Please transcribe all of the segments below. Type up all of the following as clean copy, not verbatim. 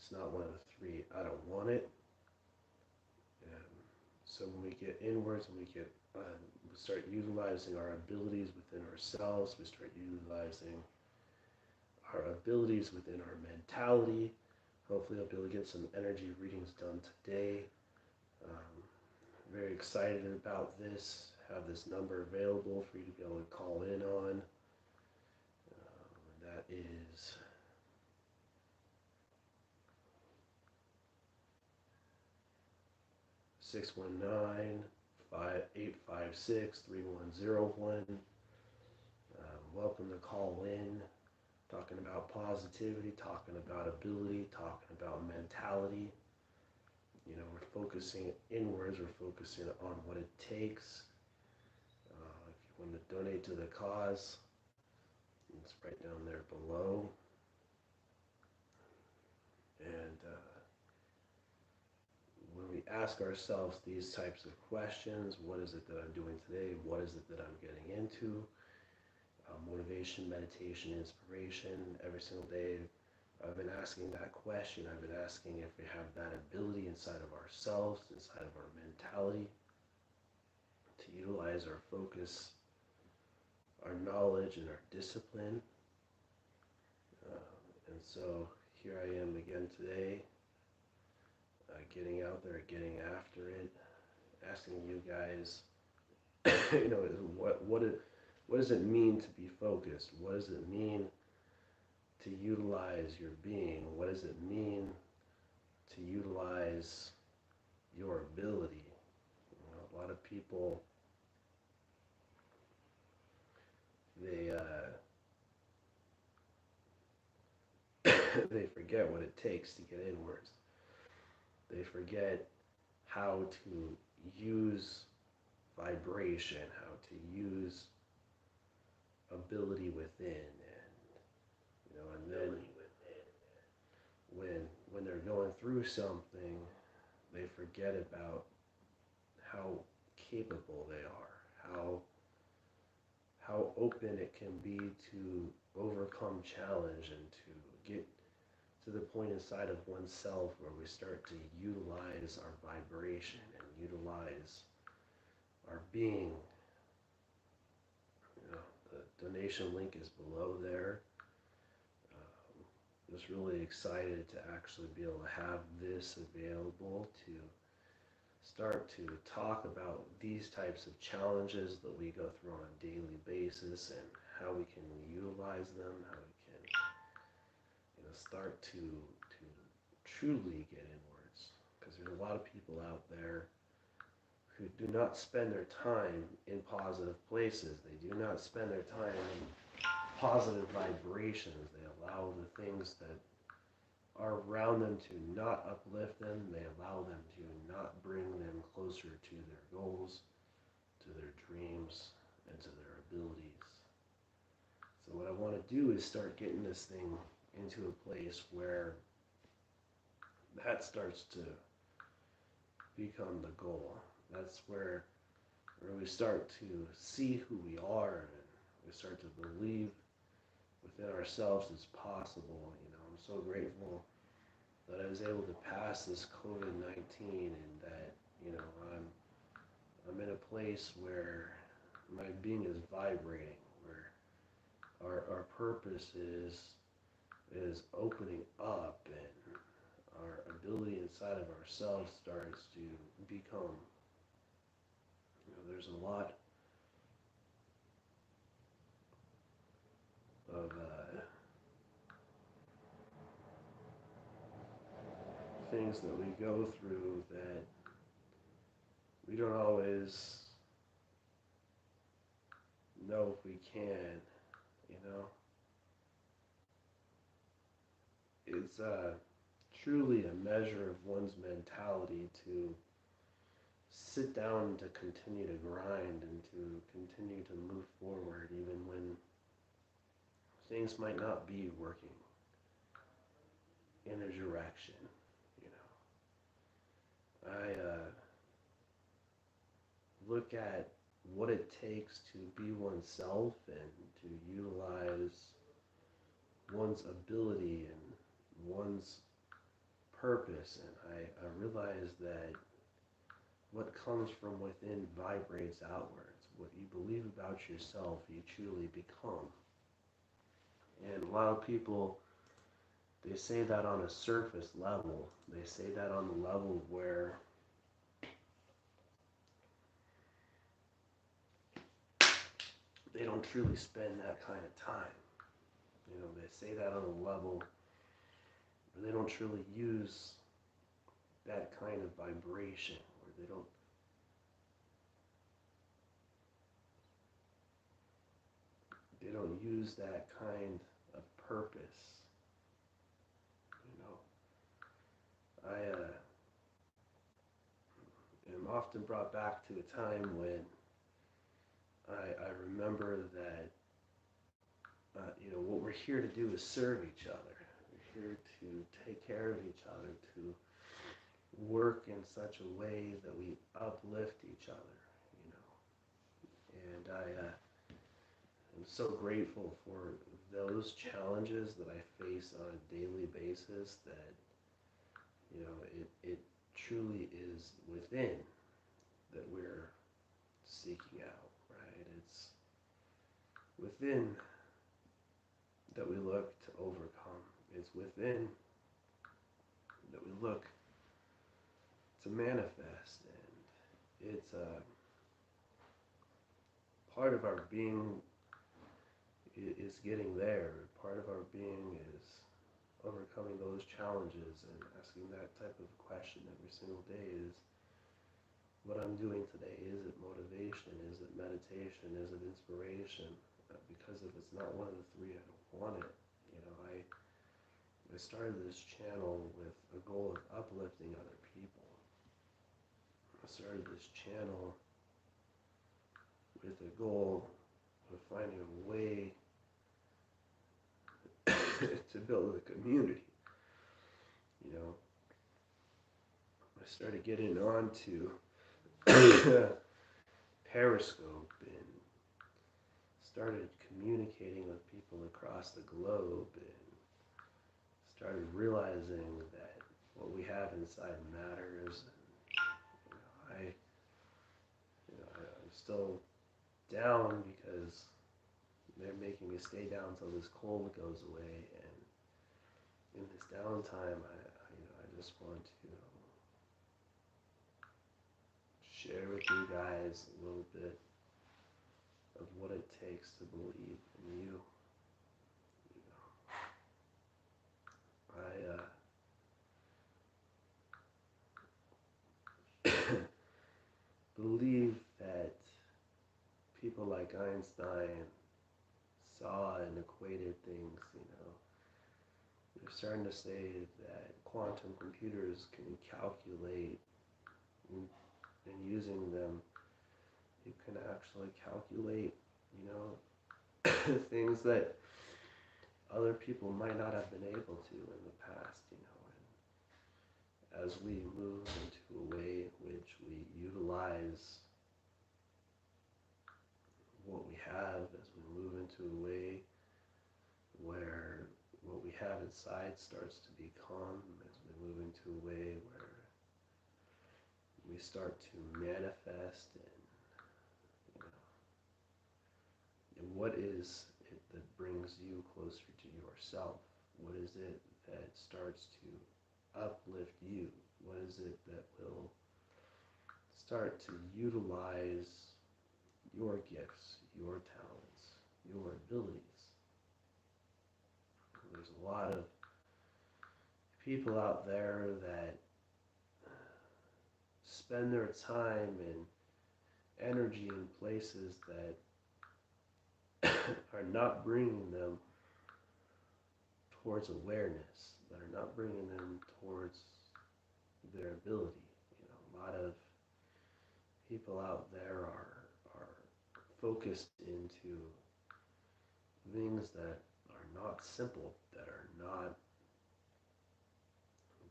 It's not one of the three. I don't want it. Um, so when we get inwards, when we start utilizing our abilities within ourselves, we start utilizing our abilities within our mentality. Hopefully, I'll be able to get some energy readings done today. Um, very excited about this. Have this number available for you to be able to call in on. That is 619-856-3101. Welcome to call in. Talking about positivity, talking about ability, talking about mentality. You know, we're focusing inwards, we're focusing on what it takes. If you want to donate to the cause, it's right down there below. And when we ask ourselves these types of questions, what is it that I'm doing today? What is it that I'm getting into? Motivation, meditation, inspiration, every single day I've been asking that question. I've been asking if we have that ability inside of ourselves, inside of our mentality, to utilize our focus, our knowledge, and our discipline. And so here I am again today, getting out there, getting after it, asking you guys, you know, what does it mean to be focused? What does it mean to utilize your being? What does it mean to utilize your ability? You know, a lot of people, they they forget what it takes to get inwards. They forget how to use vibration, how to use ability within, and you know, and then when they're going through something, they forget about how capable they are, how open it can be to overcome challenge and to get to the point inside of oneself where we start to utilize our vibration and utilize our being. You know, the donation link is below there. Just really excited to actually be able to have this available to start to talk about these types of challenges that we go through on a daily basis and how we can utilize them, how we can, you know, start to truly get inwards. Because there's a lot of people out there who do not spend their time in positive places. They do not spend their time in positive vibrations. They allow the things that are around them to not uplift them. They allow them to not bring them closer to their goals, to their dreams, and to their abilities. So what I want to do is start getting this thing into a place where that starts to become the goal. That's where we start to see who we are and we start to believe within ourselves is possible. You know, I'm so grateful that I was able to pass this COVID-19 and that, you know, I'm in a place where my being is vibrating, where our purpose is opening up and our ability inside of ourselves starts to become, you know, there's a lot of things that we go through that we don't always know if we can, you know. It's truly a measure of one's mentality to sit down and to continue to grind and to continue to move forward even when things might not be working in a direction, you know. I look at what it takes to be oneself and to utilize one's ability and one's purpose, and I realized that what comes from within vibrates outwards. What you believe about yourself, you truly become. And a lot of people, they say that on a surface level. They say that on the level where they don't truly spend that kind of time. You know, they say that on a level where they don't truly use that kind of vibration, where they don't use that kind of purpose. You know, I am often brought back to a time when I remember that you know, what we're here to do is serve each other. We're here to take care of each other, to work in such a way that we uplift each other, you know. And I am so grateful for those challenges that I face on a daily basis, that, you know, it truly is within that we're seeking out, right? It's within that we look to overcome. It's within that we look to manifest, and it's part of our being is getting there. Part of our being is overcoming those challenges and asking that type of question every single day: is what I'm doing today, is it motivation? Is it meditation? Is it inspiration? Because if it's not one of the three, I don't want it. You know, I started this channel with a goal of uplifting other people. I started this channel with a goal of finding a way to build a community. You know, I started getting onto Periscope and started communicating with people across the globe, and started realizing that what we have inside matters. And, I'm still down because they're making me stay down until this cold goes away. And in this downtime, I just want to share with you guys a little bit of what it takes to believe in you. I believe that people like Einstein saw and equated things. You know, they're starting to say that quantum computers can calculate, and using them, you can actually calculate, you know, things that other people might not have been able to in the past, you know. And as we move into a way in which we utilize what we have, as we move into a way where what we have inside starts to become, as we move into a way where we start to manifest, and, you know, and what is it that brings you closer to yourself? What is it that starts to uplift you? What is it that will start to utilize your gifts, your talents, your abilities? There's a lot of people out there that spend their time and energy in places that are not bringing them towards awareness, that are not bringing them towards their ability. You know, a lot of people out there are focused into things that are not simple, that are not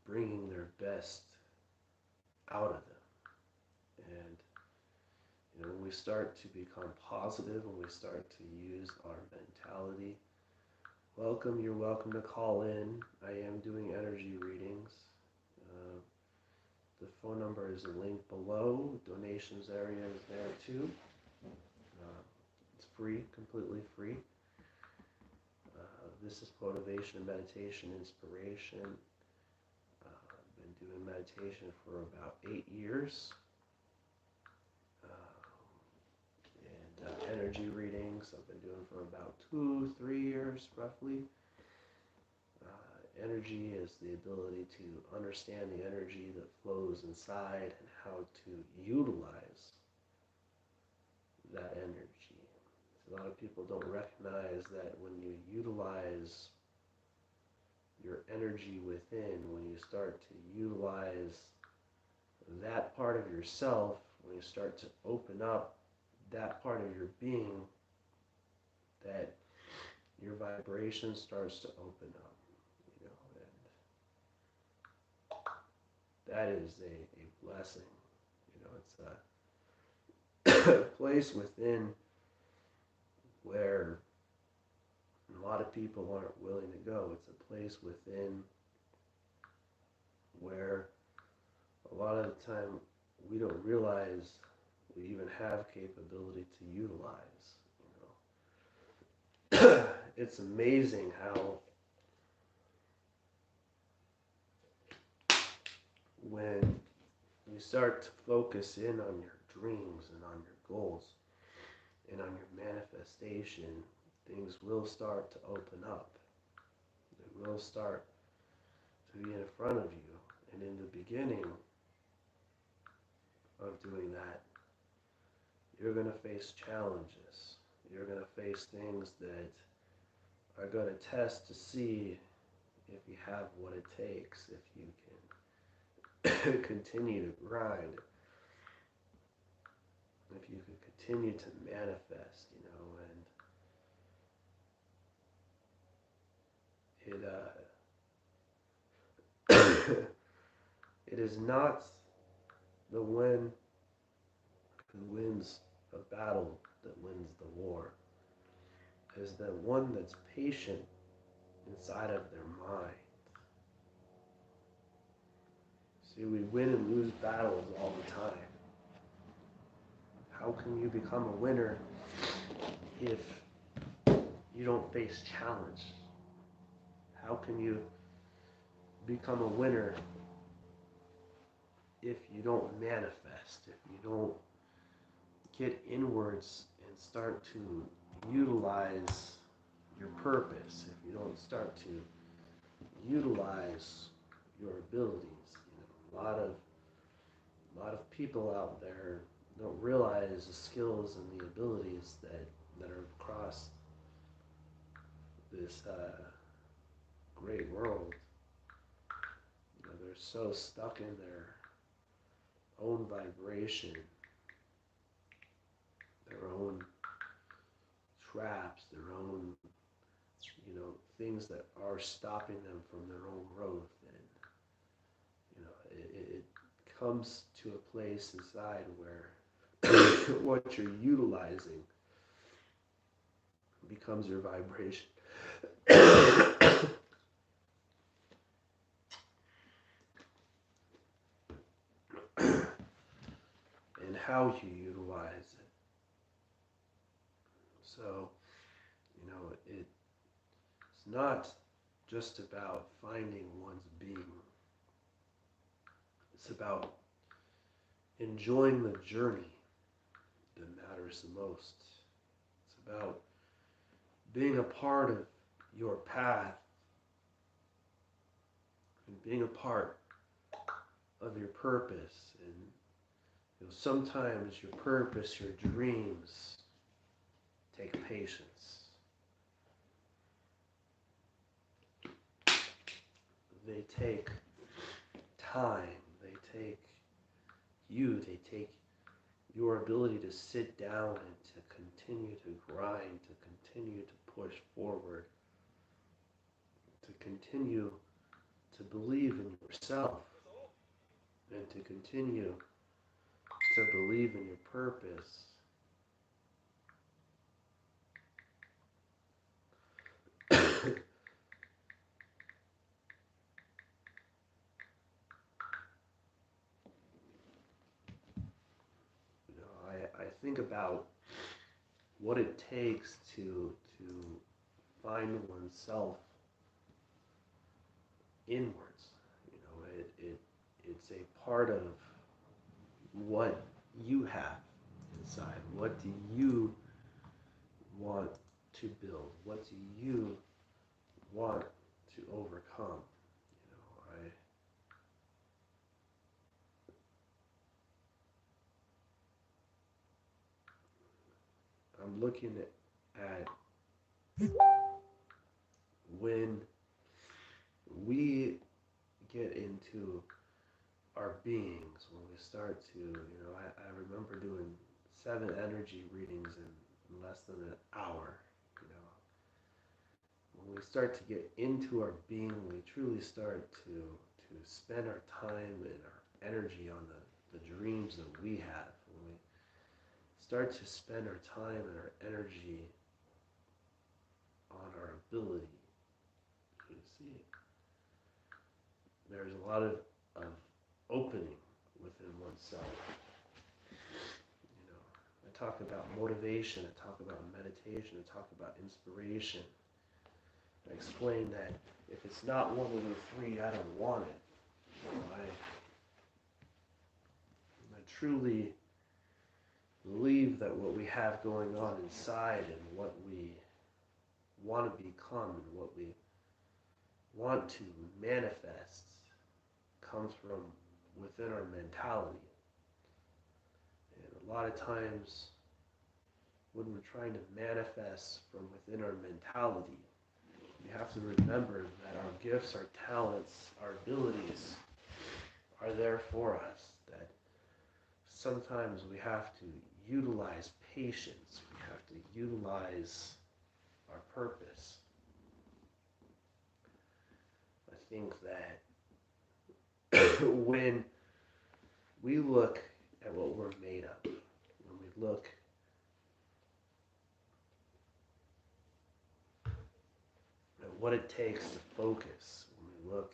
bringing their best out of them. And, you know, when we start to become positive, when we start to use our mentality, you're welcome to call in. I am doing energy readings. The phone number is linked below. Donations area is there too. It's free, completely free. This is motivation, meditation, inspiration. I've been doing meditation for about 8 years. Energy readings I've been doing for about 2-3 years roughly. Energy is the ability to understand the energy that flows inside and how to utilize that energy. A lot of people don't recognize that when you utilize your energy within, when you start to utilize that part of yourself, when you start to open up that part of your being, that your vibration starts to open up, and that is a blessing. It's a place within where a lot of people aren't willing to go. It's a place within where a lot of the time we don't realize we even have capability to utilize. It's amazing how when you start to focus in on your dreams and on your goals and on your manifestation, things will start to open up. They will start to be in front of you. And in the beginning of doing that, you're going to face challenges. You're going to face things that are going to test to see if you have what it takes, if you can continue to grind, if you can continue to manifest, and it is not the one who wins a battle that wins the war. It is the one that's patient inside of their mind. See, we win and lose battles all the time. How can you become a winner if you don't face challenge? How can you become a winner if you don't manifest, if you don't get inwards and start to utilize your purpose, if you don't start to utilize your abilities? A lot of people out there don't realize the skills and the abilities that are across this great world. They're so stuck in their own vibration, their own traps, their own, things that are stopping them from their own growth. And, it comes to a place inside where what you're utilizing becomes your vibration. And how you utilize it. So, it's not just about finding one's being. It's about enjoying the journey that matters the most. It's about being a part of your path and being a part of your purpose. And sometimes your purpose, your dreams take patience. They take time. They take your ability to sit down and to continue to grind, to continue to push forward, to continue to believe in yourself, and to continue to believe in your purpose. think about what it takes to find oneself inwards. It's a part of what you have inside. What do you want to build? What do you want to overcome? I'm looking at when we get into our beings, when we start to, I remember doing 7 energy readings in less than an hour. When we start to get into our being, we truly start to spend our time and our energy on the dreams that we have. When we start to spend our time and our energy on our ability, you see, there's a lot of opening within oneself. I talk about motivation, I talk about meditation, I talk about inspiration. I explain that if it's not one of the 3, I don't want it. I truly believe that what we have going on inside and what we want to become and what we want to manifest comes from within our mentality. And a lot of times when we're trying to manifest from within our mentality, we have to remember that our gifts, our talents, our abilities are there for us. That sometimes we have to utilize patience. We have to utilize our purpose. I think that when we look at what we're made of, when we look at what it takes to focus, when we look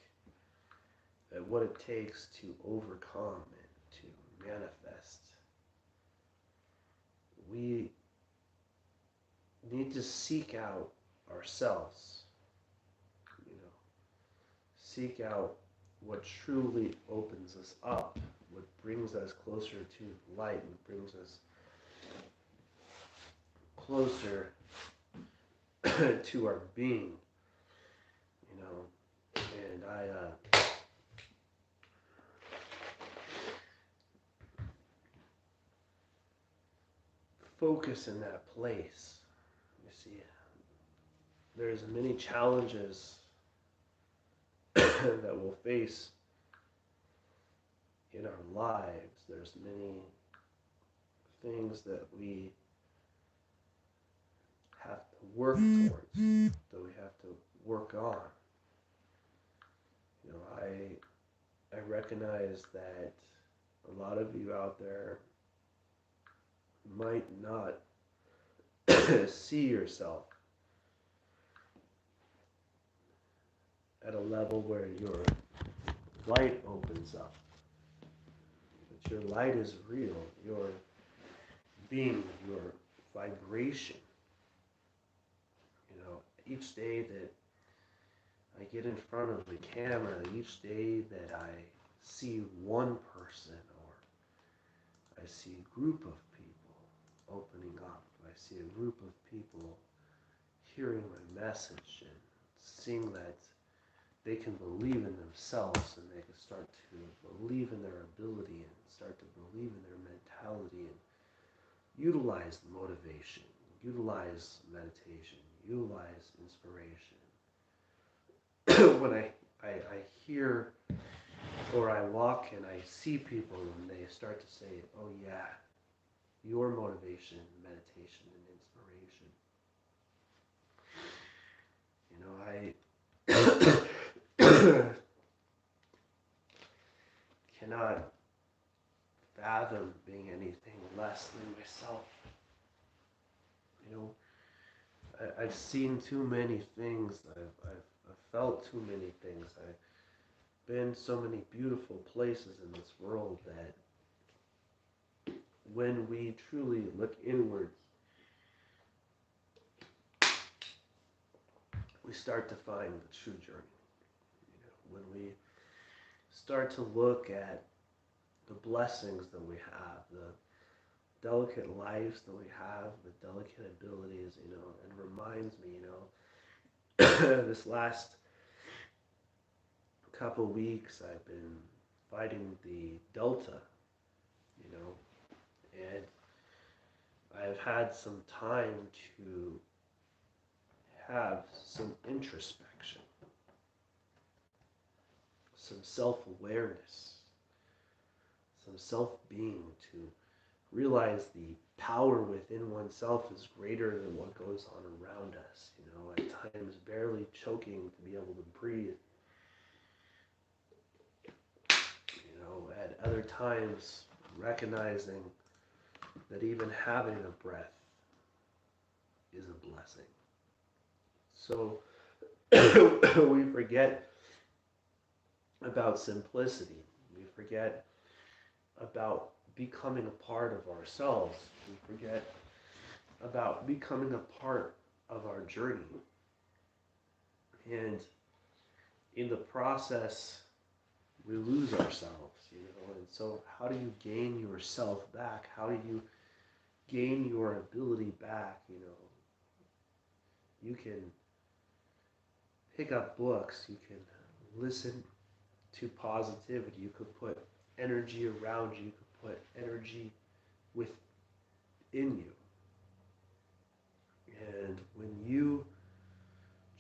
at what it takes to overcome and to manifest, we need to seek out ourselves, seek out what truly opens us up, what brings us closer to light, what brings us closer to our being, and I focus in that place. You see, there's many challenges that we'll face in our lives. There's many things that we have to work towards, that we have to work on. I recognize that a lot of you out there might not see yourself at a level where your light opens up. But your light is real, your being, your vibration. Each day that I get in front of the camera, each day that I see one person or I see a group of people opening up, I see a group of people hearing my message and seeing that they can believe in themselves and they can start to believe in their ability and start to believe in their mentality and utilize motivation, utilize meditation, utilize inspiration. When I hear or I walk and I see people and they start to say, oh yeah, your motivation, meditation, and inspiration. I cannot fathom being anything less than myself. I've seen too many things. I've felt too many things. I've been so many beautiful places in this world that when we truly look inward, we start to find the true journey. When we start to look at the blessings that we have, the delicate lives that we have, the delicate abilities, and reminds me, this last couple weeks I've been fighting the Delta, and I've had some time to have some introspection, some self-awareness, some self-being, to realize the power within oneself is greater than what goes on around us. At times barely choking to be able to breathe. At other times recognizing that even having a breath is a blessing. So we forget about simplicity. We forget about becoming a part of ourselves. We forget about becoming a part of our journey. And in the process, we lose ourselves, And so how do you gain yourself back? How do you gain your ability back? You can pick up books. You can listen to positivity. You could put energy around you. You could put energy within you. And when you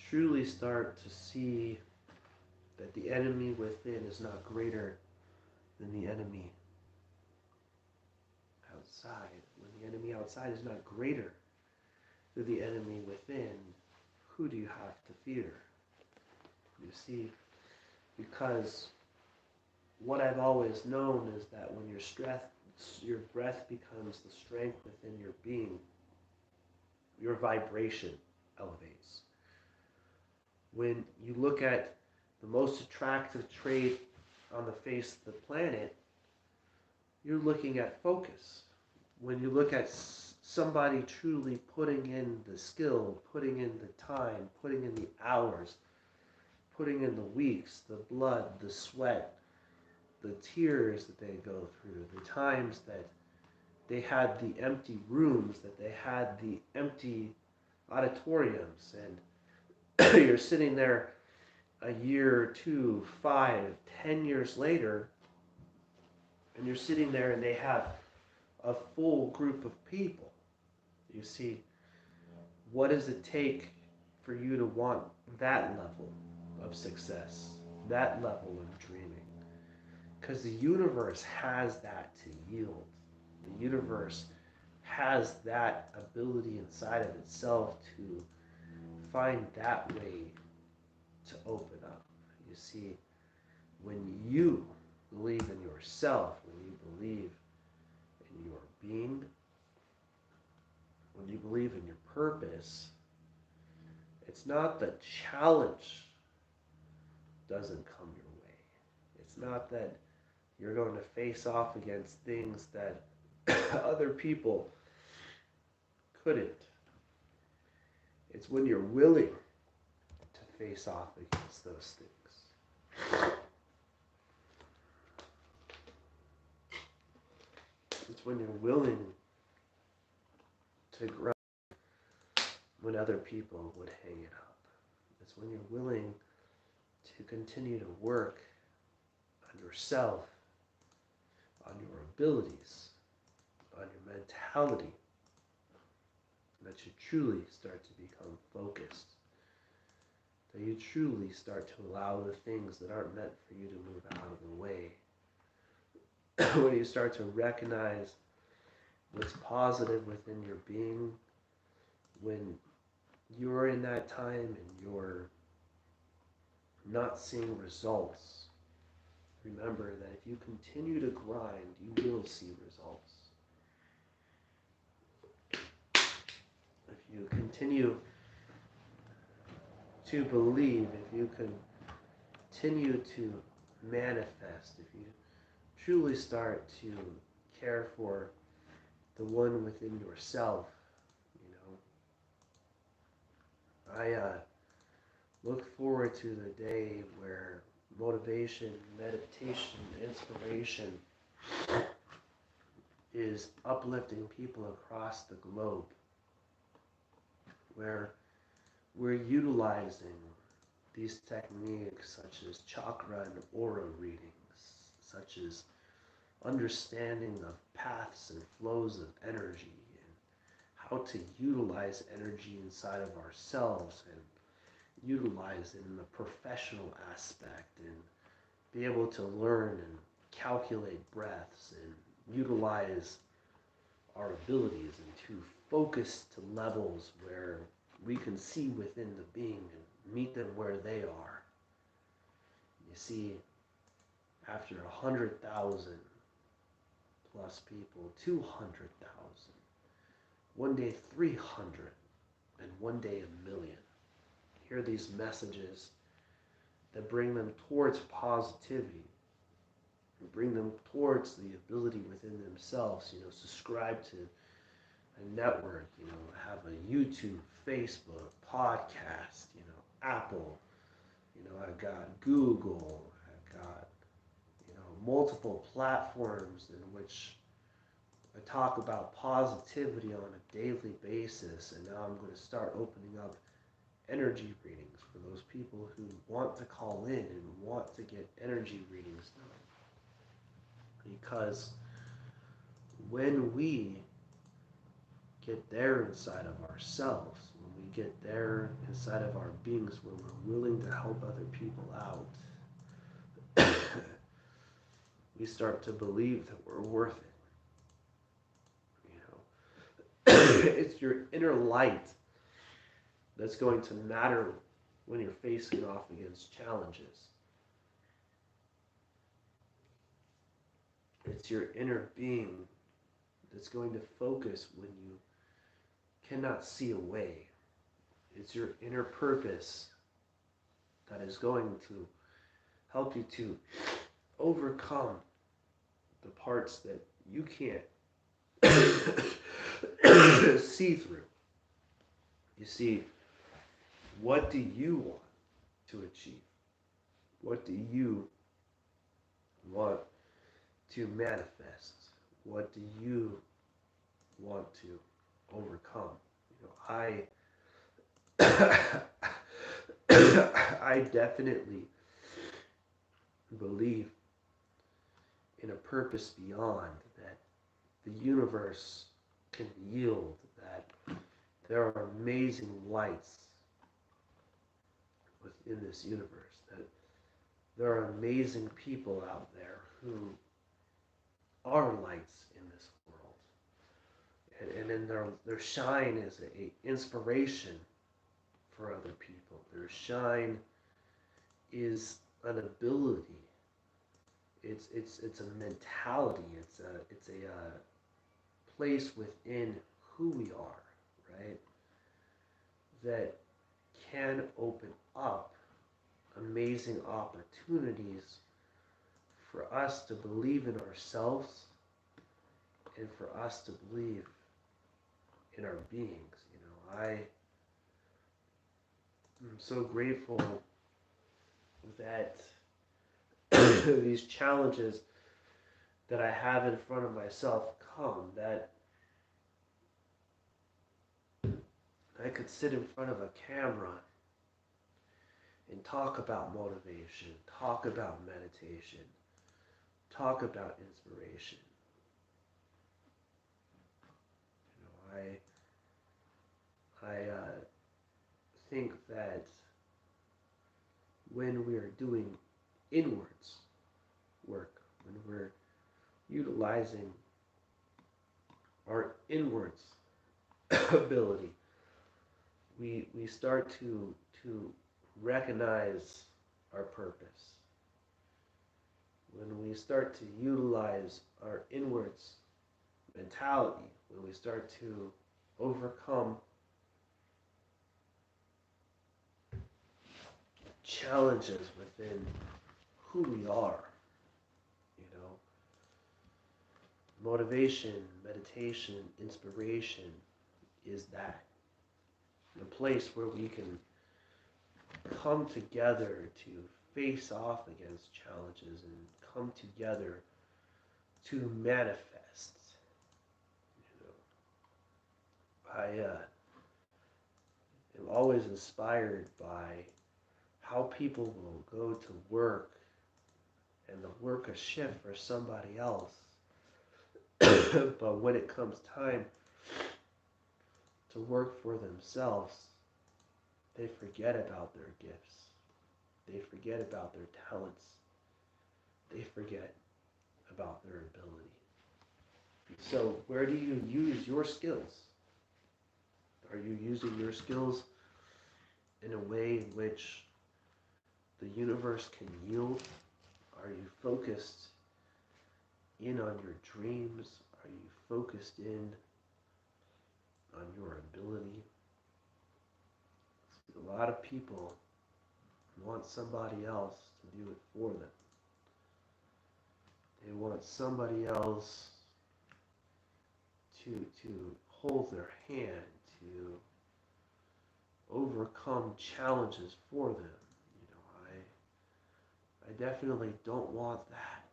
truly start to see that the enemy within is not greater than the enemy outside, when the enemy outside is not greater than the enemy within, who do you have to fear? You see, because what I've always known is that when your breath becomes the strength within your being, your vibration elevates. When you look at the most attractive trait on the face of the planet, you're looking at focus. When you look at somebody truly putting in the skill, putting in the time, putting in the hours, putting in the weeks, the blood, the sweat, the tears that they go through, the times that they had the empty rooms, that they had the empty auditoriums, and you're sitting there a year, 2, 5, 10 years later, and you're sitting there and they have a full group of people. You see, what does it take for you to want that level of success, that level of dreaming? Because the universe has that to yield. The universe has that ability inside of itself to find that way to open up. You see, when you believe in yourself, when you believe in your being, when you believe in your purpose, it's not that challenge doesn't come your way. It's not that you're going to face off against things that other people couldn't. It's when you're willing to face off against those things. It's when you're willing to grow when other people would hang it up. It's when you're willing to continue to work on yourself, on your abilities, on your mentality, that you truly start to become focused, that you truly start to allow the things that aren't meant for you to move out of the way. When you start to recognize what's positive within your being, when you're in that time and you're not seeing results, remember that if you continue to grind, you will see results. If you continue to believe, if you continue to manifest, if you truly start to care for the one within yourself. You know, I look forward to the day where motivation, meditation, inspiration is uplifting people across the globe, where we're utilizing these techniques such as chakra and aura readings, such as understanding of paths and flows of energy, and how to utilize energy inside of ourselves and utilize it in the professional aspect, and be able to learn and calculate breaths and utilize our abilities and to focus to levels where we can see within the being and meet them where they are. You see, after 100,000 plus people, 200,000, one day 300, and one day 1,000,000. Hear these messages that bring them towards positivity, and bring them towards the ability within themselves. You know, subscribe to a network, you know, have a YouTube, Facebook, podcast, you know, Apple, you know, I've got Google, I've got, you know, multiple platforms in which I talk about positivity on a daily basis. And now I'm going to start opening up energy readings for those people who want to call in and want to get energy readings done. Because when we get there inside of ourselves, when we get there inside of our beings, when we're willing to help other people out, we start to believe that we're worth it. You know, it's your inner light that's going to matter when you're facing off against challenges. It's your inner being that's going to focus when you cannot see a way. It's your inner purpose that is going to help you to overcome the parts that you can't see through. You see, what do you want to achieve? What do you want to manifest? What do you want to overcome? You know, I definitely believe in a purpose beyond that the universe can yield, that there are amazing lights within this universe, that there are amazing people out there who are lights in this world. And then their shine is an inspiration for other people. Their shine is an ability. It's a mentality. It's a place within who we are, right? That can open up amazing opportunities for us to believe in ourselves and for us to believe in our beings. You know, I am so grateful that these challenges that I have in front of myself come, that I could sit in front of a camera and talk about motivation, talk about meditation, talk about inspiration. You know, I think that when we are doing inwards work, when we're utilizing our inwards ability, we start to recognize our purpose. When we start to utilize our inwards mentality, when we start to overcome challenges within who we are, you know, motivation, meditation, inspiration is that. A place where we can come together to face off against challenges and come together to manifest. You know, I am always inspired by how people will go to work and they'll work a shift for somebody else. But when it comes time to work for themselves, they forget about their gifts. They forget about their talents. They forget about their ability. So, where do you use your skills? Are you using your skills in a way in which the universe can yield? Are you focused in on your dreams? Are you focused in on your ability? A lot of people want somebody else to do it for them. They want somebody else to hold their hand, to overcome challenges for them. You know, I definitely don't want that.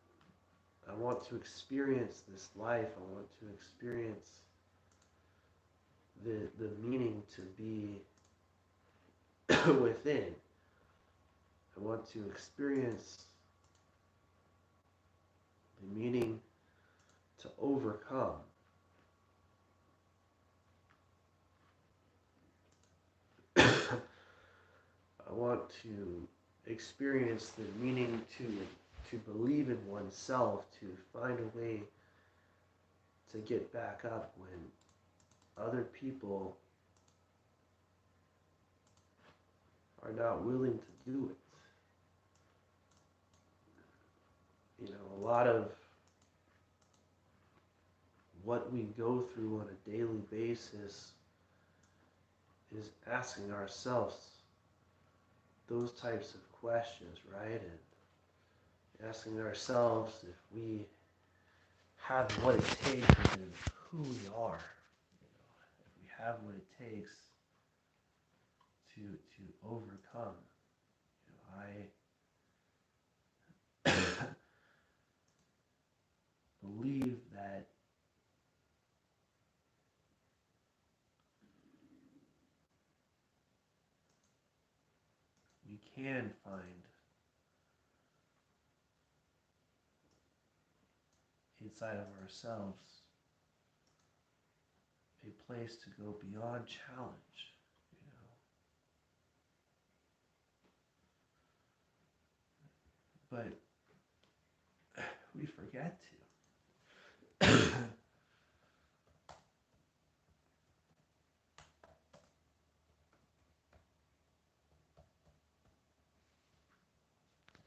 I want to experience this life. I want to experience the meaning to be within. I want to experience the meaning to overcome. I want to experience the meaning to believe in oneself, to find a way to get back up when other people are not willing to do it. You know, a lot of what we go through on a daily basis is asking ourselves those types of questions, right? And asking ourselves if we have what it takes to be who we are. You know, if we have what it takes to overcome. You know, I believe that we can find inside of ourselves a place to go beyond challenge, you know. But we forget to.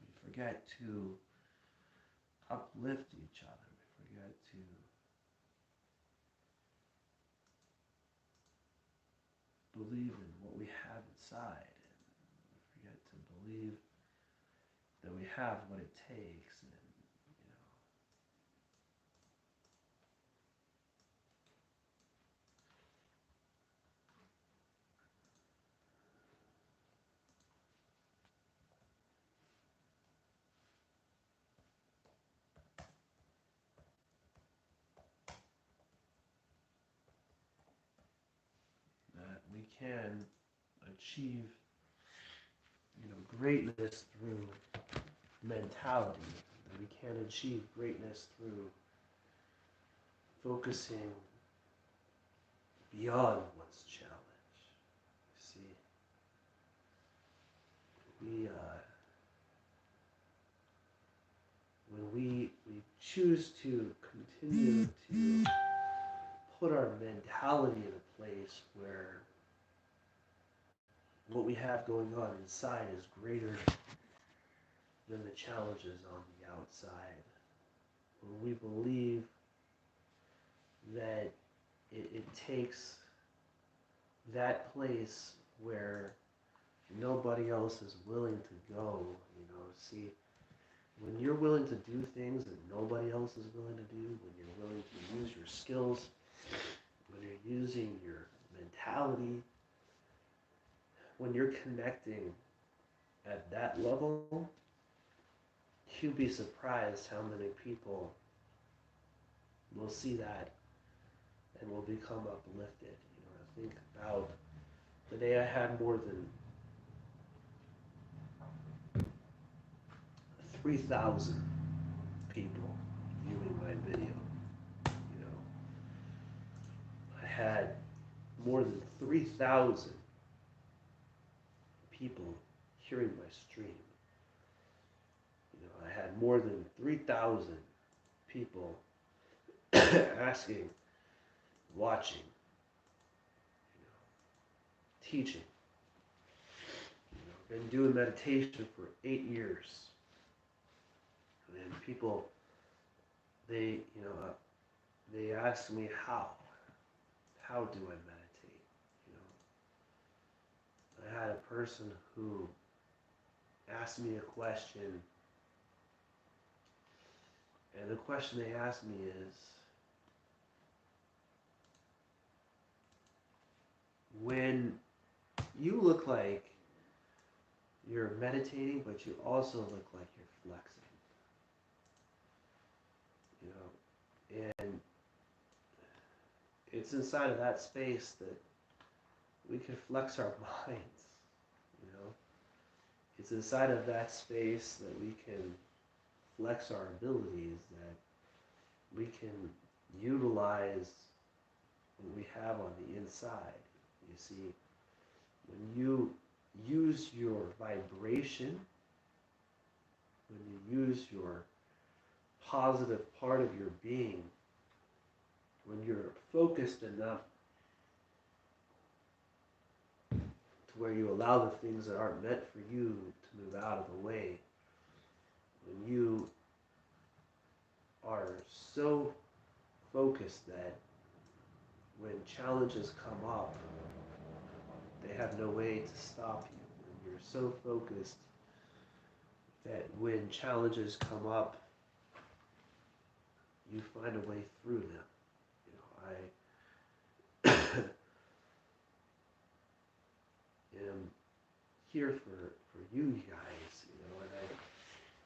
We forget to uplift each other. We forget to believe in what we have inside. And we forget to believe that we have what it takes. And, that we can achieve, you know, greatness through mentality. That we can achieve greatness through focusing beyond one's challenge. You see, when we choose to continue to put our mentality in a place where what we have going on inside is greater than the challenges on the outside. When we believe that it takes that place where nobody else is willing to go, you know, see, When you're willing to do things that nobody else is willing to do, when you're willing to use your skills, when you're using your mentality, when you're connecting at that level, you'd be surprised how many people will see that and will become uplifted. I think about the day I had more than 3,000 people viewing my video. You know, I had more than 3,000 people hearing my stream. I had more than 3,000 people asking, watching, teaching. I've been doing meditation for 8 years. And people, they ask me how do I meditate? I had a person who asked me a question, and the question they asked me is, when you look like you're meditating, but you also look like you're flexing. And it's inside of that space that we can flex our minds. It's inside of that space that we can flex our abilities, that we can utilize what we have on the inside. You see, when you use your vibration, when you use your positive part of your being, when you're focused enough to where you allow the things that aren't meant for you to move out of the way, when you are so focused that when challenges come up, they have no way to stop you. When you're so focused that when challenges come up, you find a way through them. I am here for you guys, and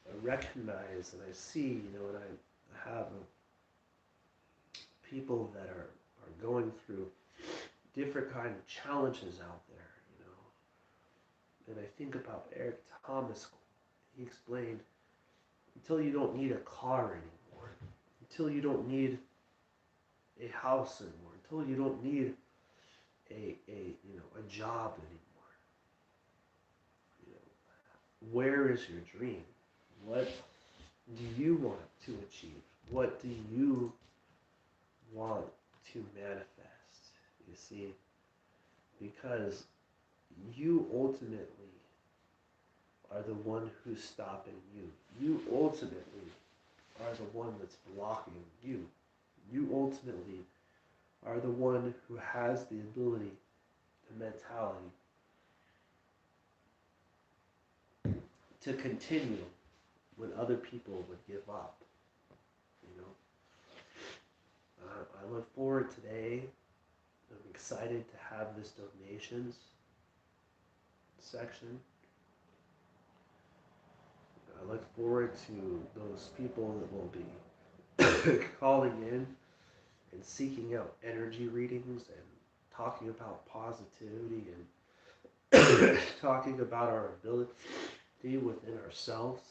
I recognize and I see, and I have people that are going through different kind of challenges out there, and I think about Eric Thomas. He explained, until you don't need a car anymore, until you don't need a house anymore, until you don't need a job anymore, where is your dream? What do you want to achieve? What do you want to manifest? You see, because you ultimately are the one who's stopping you. You ultimately are the one that's blocking you. You ultimately are the one who has the ability, the mentality to continue when other people would give up. I look forward today. I'm excited to have this donations section. I look forward to those people that will be calling in and seeking out energy readings and talking about positivity and talking about our ability within ourselves.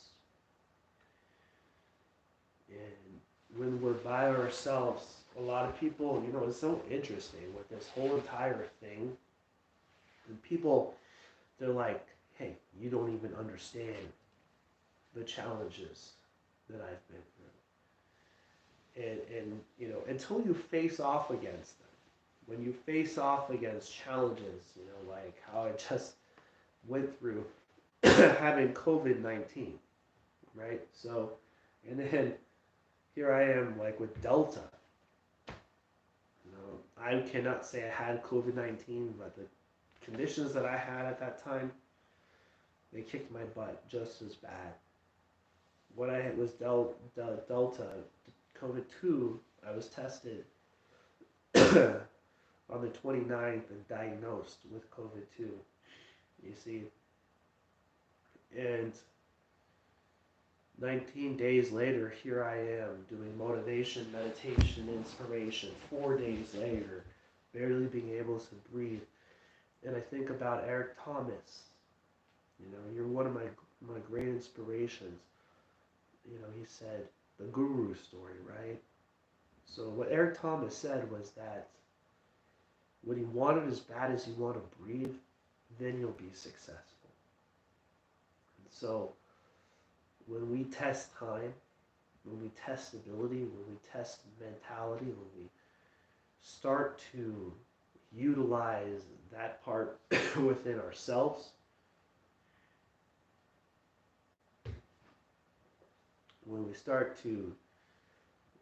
And when we're by ourselves, a lot of people, it's so interesting with this whole entire thing. And people, they're like, hey, you don't even understand the challenges that I've been through. And until you face off against them, when you face off against challenges, like how I just went through having COVID-19, right? So, and then here I am, like with Delta. I cannot say I had COVID-19, but the conditions that I had at that time, they kicked my butt just as bad. when I was Delta COVID 2, I was tested on the 29th and diagnosed with COVID 2. You see, and 19 days later, here I am doing motivation, meditation, inspiration. 4 days later, barely being able to breathe. And I think about Eric Thomas. You know, you're one of my great inspirations. You know, he said the guru story, right? So what Eric Thomas said was that when you want it as bad as you want to breathe, then you'll be successful. And so when we test time, when we test ability, when we test mentality, when we start to utilize that part within ourselves, when we start to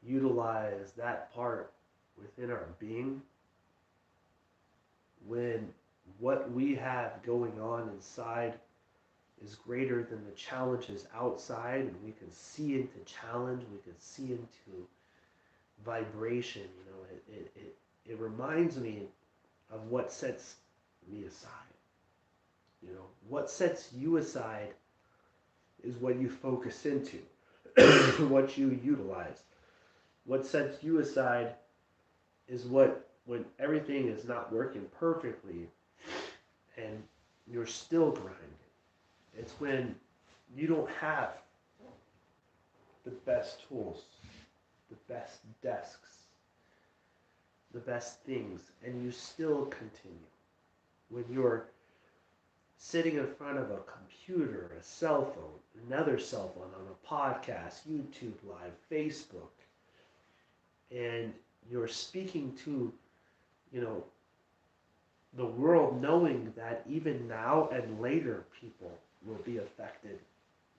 utilize that part within our being, when what we have going on inside is greater than the challenges outside, and we can see into challenge, we can see into vibration. You know, it reminds me of what sets me aside. You know, what sets you aside is what you focus into, what you utilize. What sets you aside is what, when everything is not working perfectly and you're still grinding. It's when you don't have the best tools, the best desks, the best things, and you still continue. When you're sitting in front of a computer, a cell phone, another cell phone, on a podcast, YouTube Live, Facebook, and you're speaking to, you know, the world, knowing that even now and later people will be affected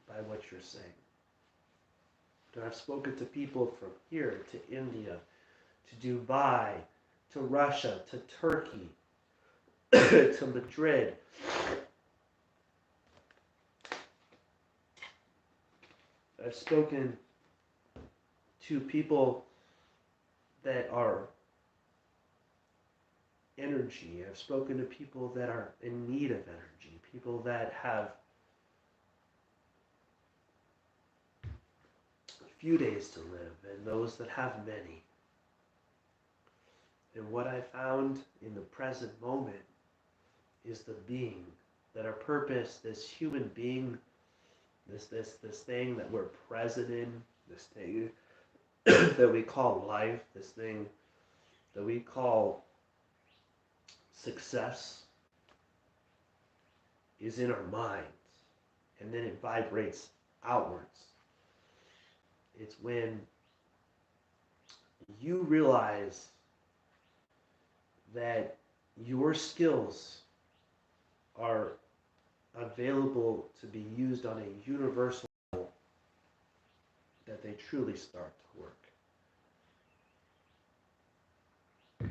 by what you're saying. And I've spoken to people from here to India, to Dubai, to Russia, to Turkey, to Madrid. I've spoken to people that are energy. I've spoken to people that are in need of energy, people that have a few days to live, and those that have many. And what I found in the present moment is the being, that our purpose, this human being, this thing that we're present in, this thing that we call life, this thing that we call success, is in our minds, and then it vibrates outwards. It's when you realize that your skills are available to be used on a universal level, that they truly start to work. You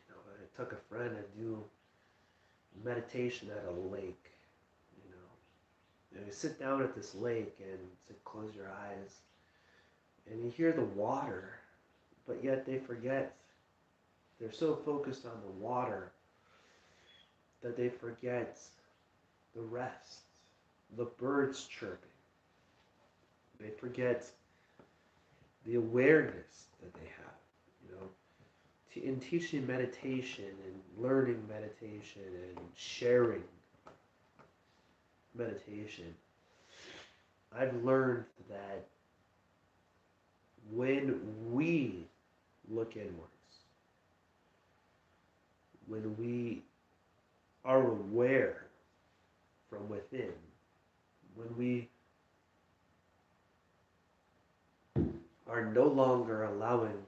know, I took a friend to do meditation at a lake. You know, and we sit down at this lake and say, close your eyes, and you hear the water, but yet they forget. They're so focused on the water that they forget the rest, the birds chirping. They forget the awareness that they have. You know, in teaching meditation and learning meditation and sharing meditation, I've learned that when we look inwards, when we are aware from within, when we are no longer allowing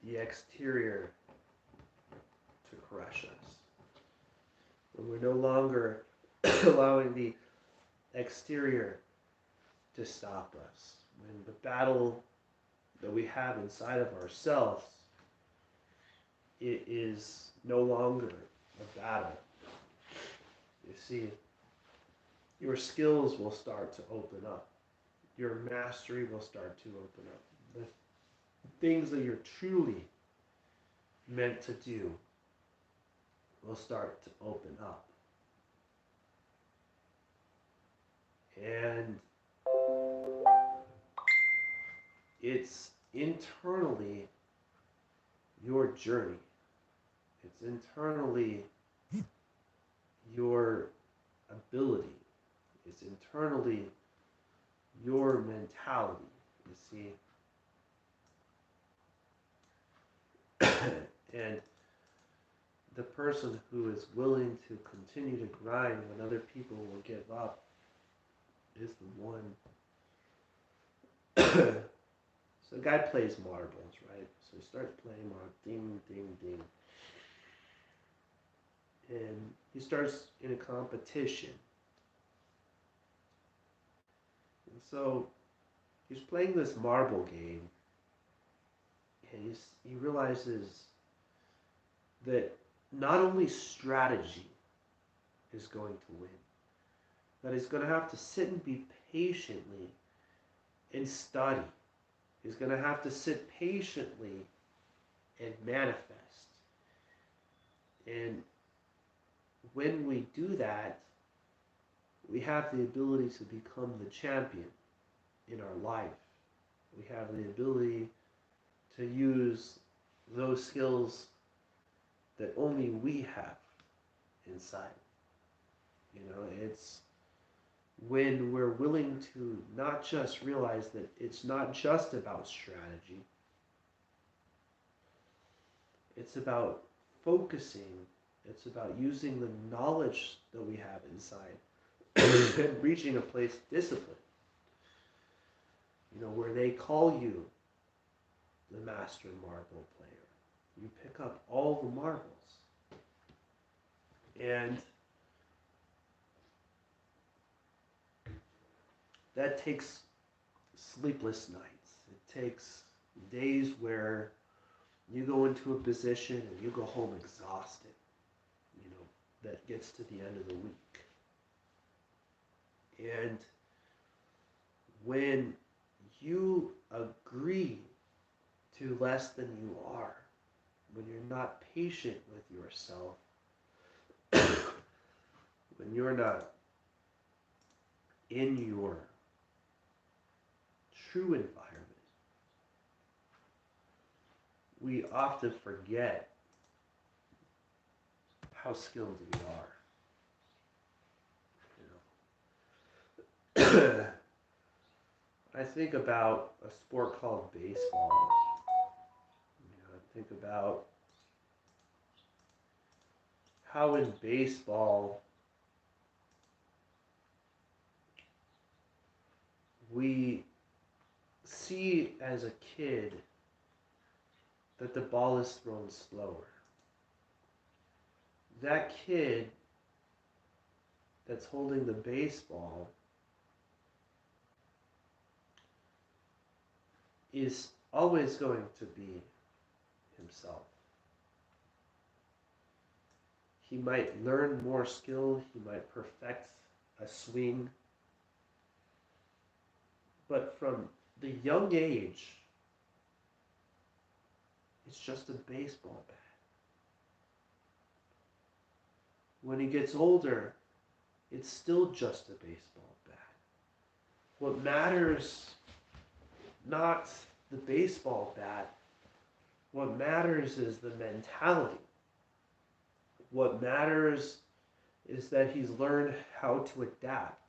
the exterior to crush us, when we're no longer allowing the exterior to stop us, when the battle that we have inside of ourselves, it is no longer a battle. You see, your skills will start to open up. your mastery will start to open up. The things that you're truly meant to do will start to open up. And it's internally your journey. It's internally your ability. It's internally your mentality, you see. And the person who is willing to continue to grind when other people will give up is the one. So the guy plays marbles, right? So he starts playing marbles, ding, ding, ding. And he starts in a competition. And so he's playing this marble game, and he realizes that not only strategy is going to win, that he's going to have to sit and be patiently and study. He's going to have to sit patiently and manifest. And when we do that, we have the ability to become the champion in our life. We have the ability to use those skills that only we have inside. You know, it's when we're willing to not just realize that it's not just about strategy, it's about focusing, it's about using the knowledge that we have inside and reaching a place of discipline. You know, where they call you the master marble player. You pick up all the marbles. And that takes sleepless nights. It takes days where you go into a position and you go home exhausted. You know, that gets to the end of the week. And when you agree to less than you are, when you're not patient with yourself, when you're not in your true environment, we often forget how skilled we are. You know? I think about a sport called baseball. You know, I think about how in baseball we see as a kid that the ball is thrown slower. That kid that's holding the baseball is always going to be himself. He might learn more skill, he might perfect a swing, but from the young age, it's just a baseball bat. When he gets older, it's still just a baseball bat. What matters, not the baseball bat, what matters is the mentality. What matters is that he's learned how to adapt.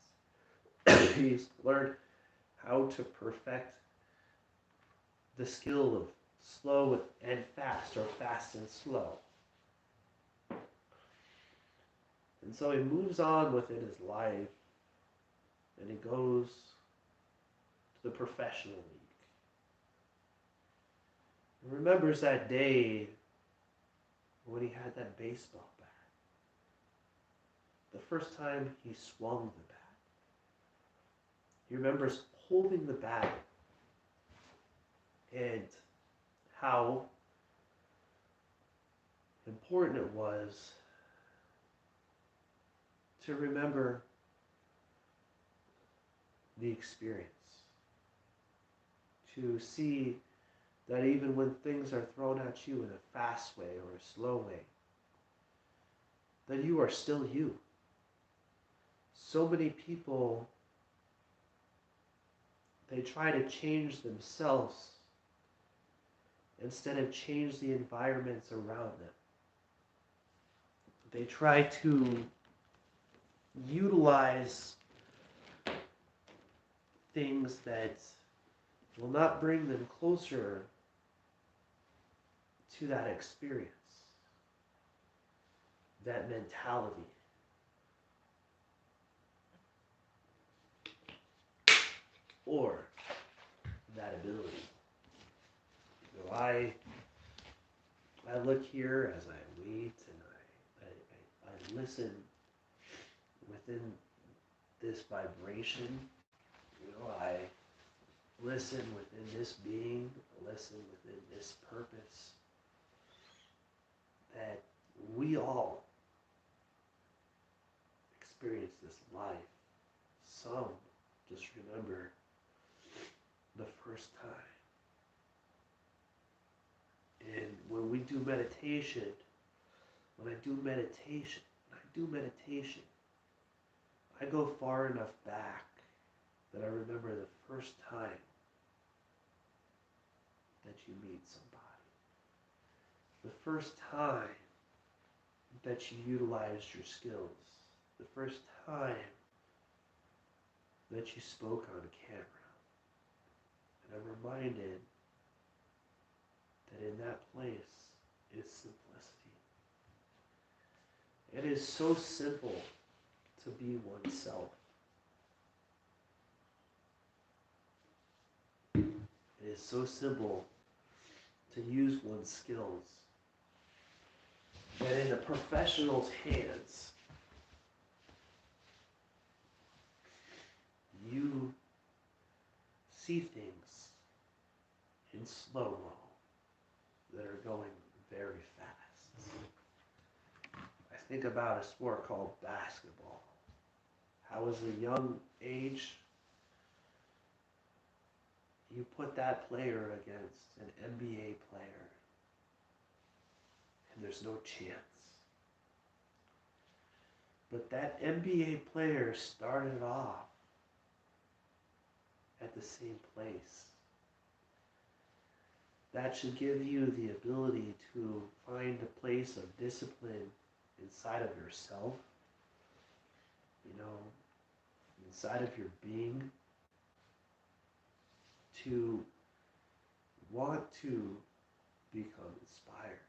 He's learned how to perfect the skill of slow and fast, or fast and slow. And so he moves on within his life, and he goes to the professional league. He remembers that day when he had that baseball bat. The first time he swung the bat. He remembers holding the bat and how important it was to remember the experience. to see that even when things are thrown at you in a fast way or a slow way, that you are still you. So many people, they try to change themselves instead of change the environments around them. They try to utilize things that will not bring them closer to that experience, that mentality. Or that ability. So I look here as I wait and I listen within this vibration. I listen within this being, listen within this purpose, that we all experience this life. Some just remember the first time. And when we do meditation, when I do meditation, I go far enough back that I remember the first time that you meet somebody. The first time that you utilized your skills. The first time that you spoke on camera. And I'm reminded that in that place is simplicity. It is so simple to be oneself. It is so simple to use one's skills. And in a professional's hands, you see things in slow-mo that are going very fast. I think about a sport called basketball. How as a young age, you put that player against an NBA player, and there's no chance. But that NBA player started off at the same place. That should give you the ability to find a place of discipline inside of yourself, inside of your being, to want to become inspired,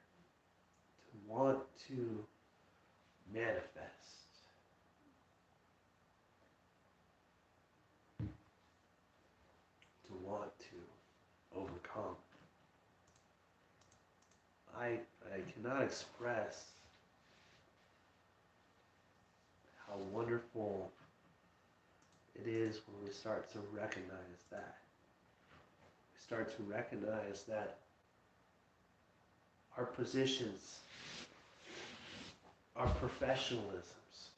to want to manifest, to want to overcome. I cannot express how wonderful it is when we start to recognize that. We start to recognize that our positions, our professionalisms,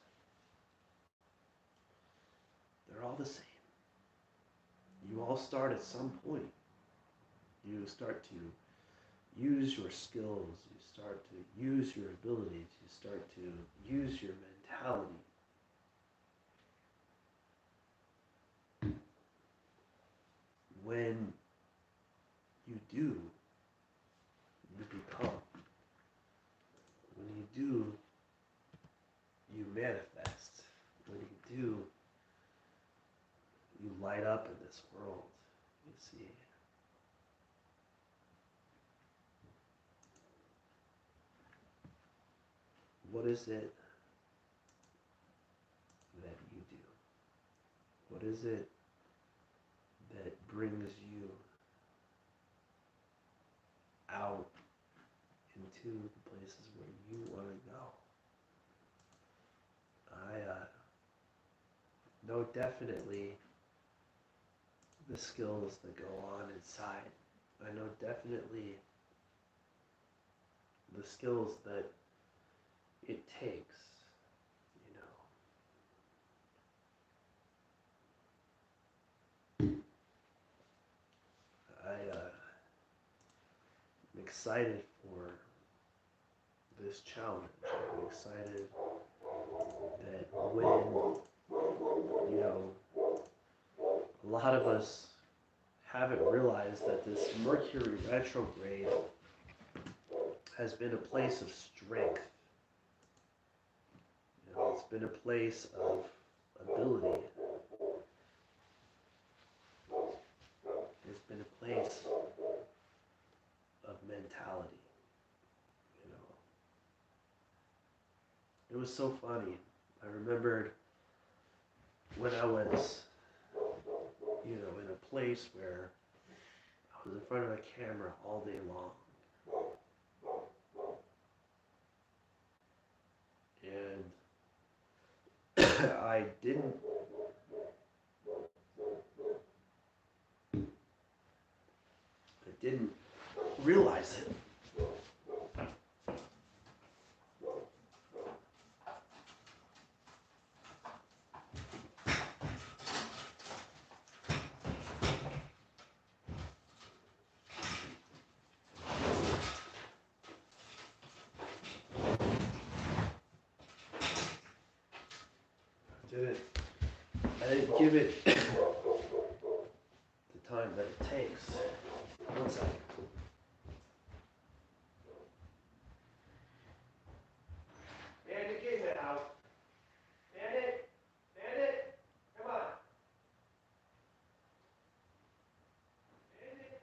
they're all the same. You all start at some point. You start to use your skills, you start to use your abilities, you start to use your mentality. When you do, you become. When you do, you manifest. When you do, you light up in this world, you see. What is it that you do? What is it that brings you out into the places where you want to go? I know definitely the skills that go on inside. I know definitely the skills that it takes, excited for this challenge. I'm excited that when, you know, a lot of us haven't realized that this Mercury retrograde has been a place of strength. You know, it's been a place of ability. It's been a place of mentality. You know, it was so funny. I remembered when I was, you know, in a place where I was in front of a camera all day long. And I didn't realize it. I didn't give it the time that it takes. One second. Bandit, get it out. Bandit, Bandit, come on. Bandit.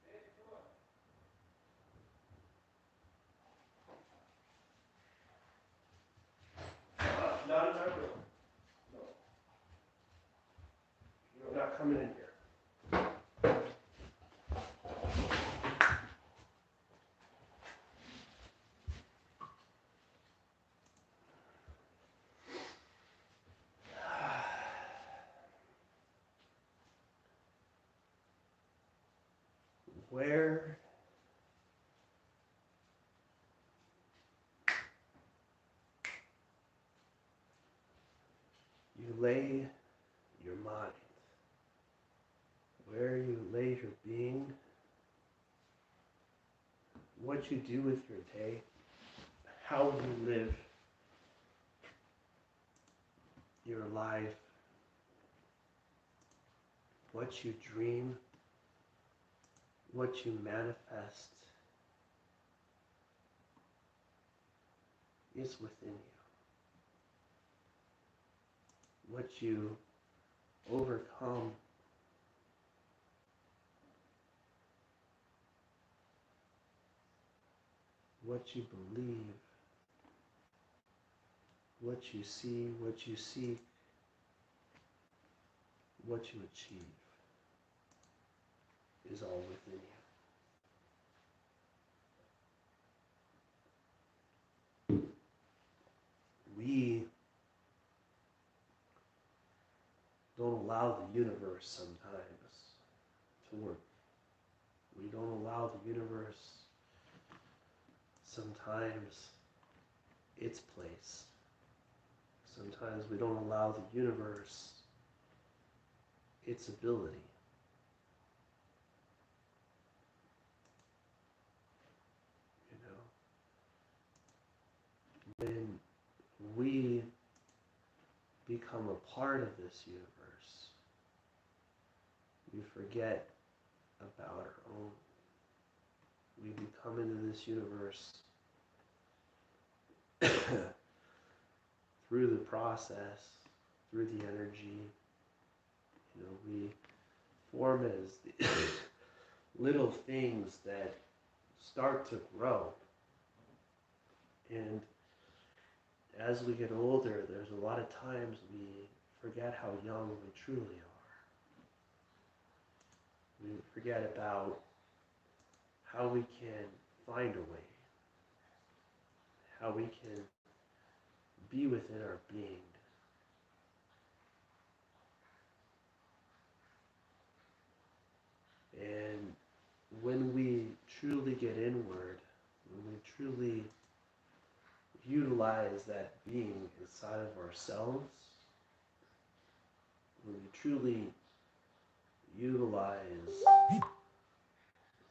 Bandit, come on. Not in my room. No. You're not coming in here. Where you lay your mind, where you lay your being, what you do with your day, how you live your life, what you dream, what you manifest is within you. What you overcome what you believe, what you see, what you seek, what you achieve is all within you. We don't allow the universe sometimes to work. We don't allow the universe sometimes its place. Sometimes we don't allow the universe its ability. You know, when we become a part of this universe, we forget about our own. We become into this universe through the process, through the energy. You know, we form as the little things that start to grow. And as we get older, there's a lot of times we forget how young we truly are. We forget about how we can find a way, how we can be within our being. And when we truly get inward, when we truly utilize that being inside of ourselves, when we truly utilize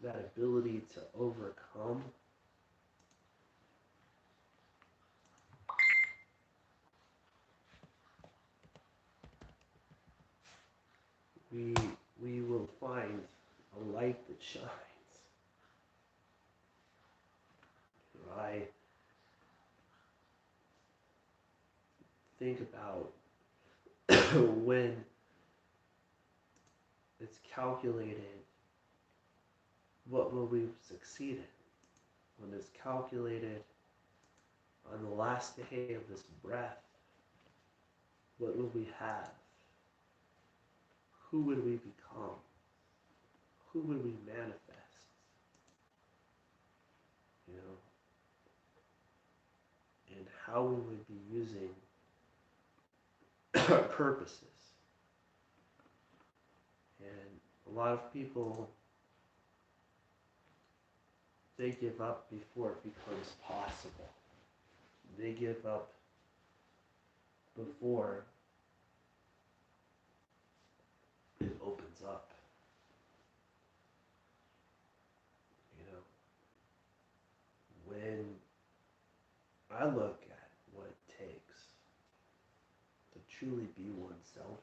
that ability to overcome, we we will find a light that shines. I think about when it's calculated, what will we succeed in? When it's calculated on the last day of this breath, what will we have? Who would we become? Who would we manifest? You know, and how we would be using our purposes. And a lot of people, they give up before it becomes possible. They give up before it opens up. You know, when I look at what it takes to truly be oneself,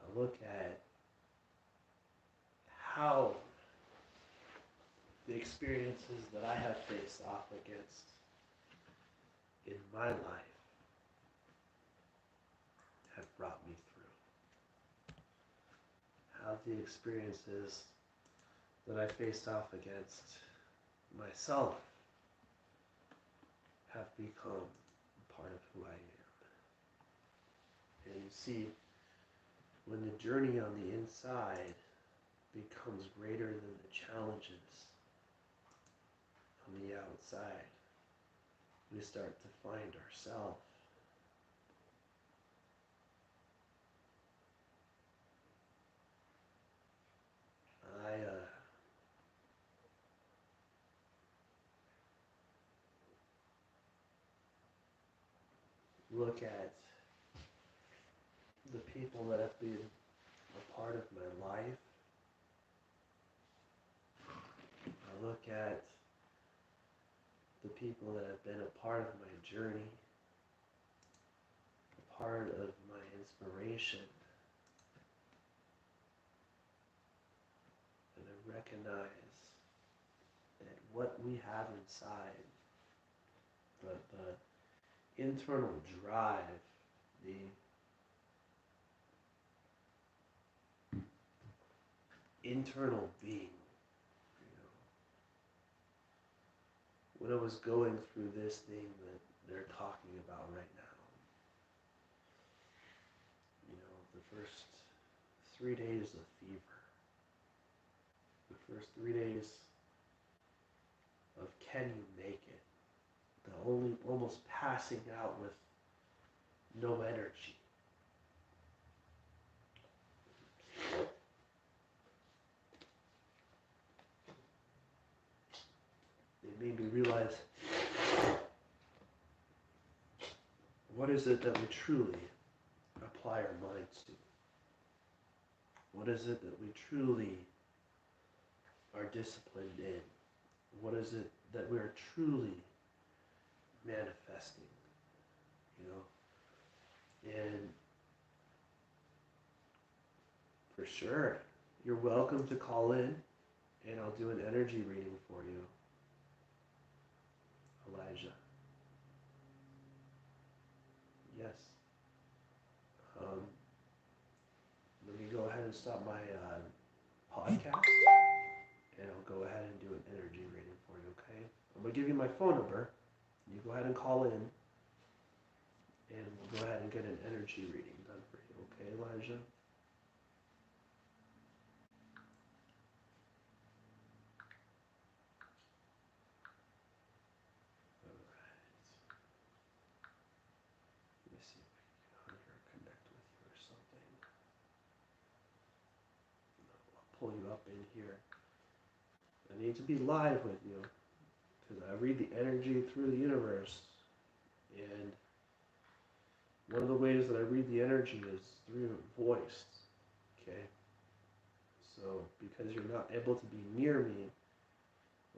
I look at how the experiences that I have faced off against in my life have brought me through. How the experiences that I faced off against myself have become part of who I am. And you see, when the journey on the inside becomes greater than the challenges on the outside, we start to find ourselves. I look at the people that have been a part of my life. I look at the people that have been a part of my journey, a part of my inspiration, and I recognize that what we have inside, the internal drive, the internal being, when I was going through this thing that they're talking about right now, the first 3 days of fever, the first 3 days of can you make it, the only almost passing out with no energy. It made me realize, what is it that we truly apply our minds to? What is it that we truly are disciplined in? What is it that we are truly manifesting? And for sure, you're welcome to call in and I'll do an energy reading for you, Elijah. Yes. Let me go ahead and stop my podcast and I'll go ahead and do an energy reading for you, okay? I'm going to give you my phone number. You go ahead and call in and we'll go ahead and get an energy reading done for you, okay, Elijah? Pull you up in here. I need to be live with you because I read the energy through the universe, and One of the ways that I read the energy is through voice. Okay? So, because you're not able to be near me,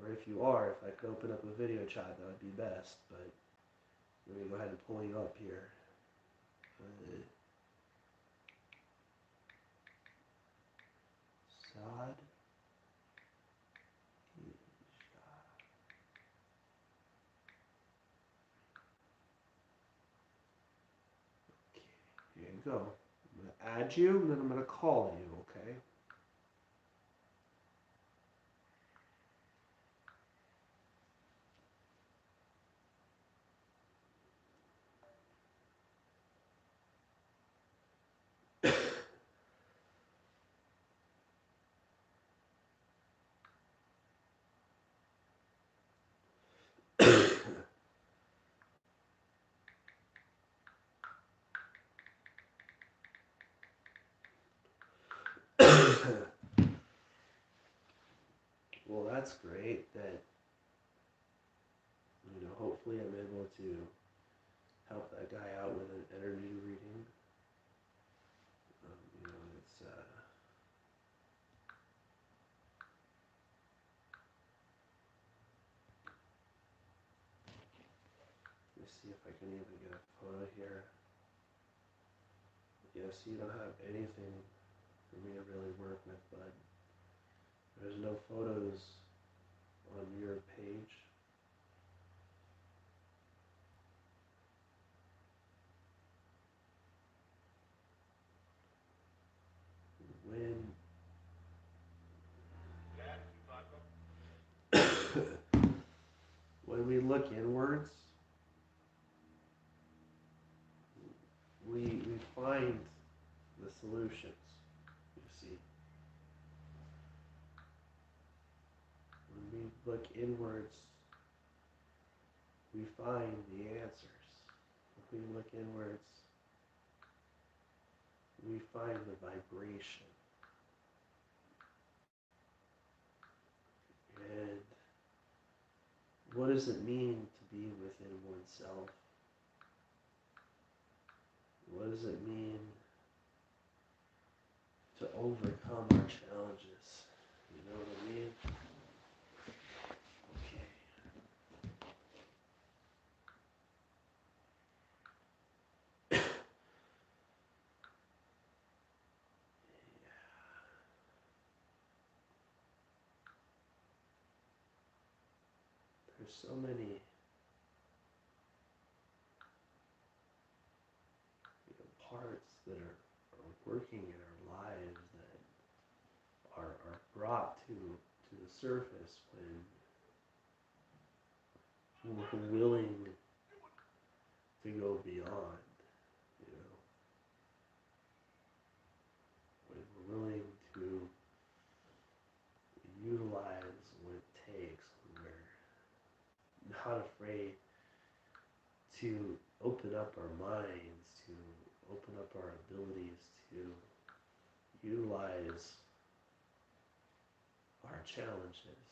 or if you are, if I could open up a video chat, that would be best. But let me go ahead and pull you up here. Sad. Okay, here you go. I'm going to add you, and then I'm going to call you, okay? Well, that's great that, hopefully I'm able to help that guy out with an energy reading. It's, let me see if I can even get a photo here. Yeah, so you don't have anything for me to really work with, bud. There's no photos on your page. When when we look inwards, we find the solutions. You see, when we look inwards, we find the answers. If we look inwards, we find the vibration. And what does it mean to be within oneself? What does it mean to overcome our challenges? You know what I mean? Okay. There's so many parts that are working in our lives that are brought to the surface when we're willing to go beyond, when we're willing to utilize what it takes, when we're not afraid to open up our minds, to open up our abilities to utilize our challenges.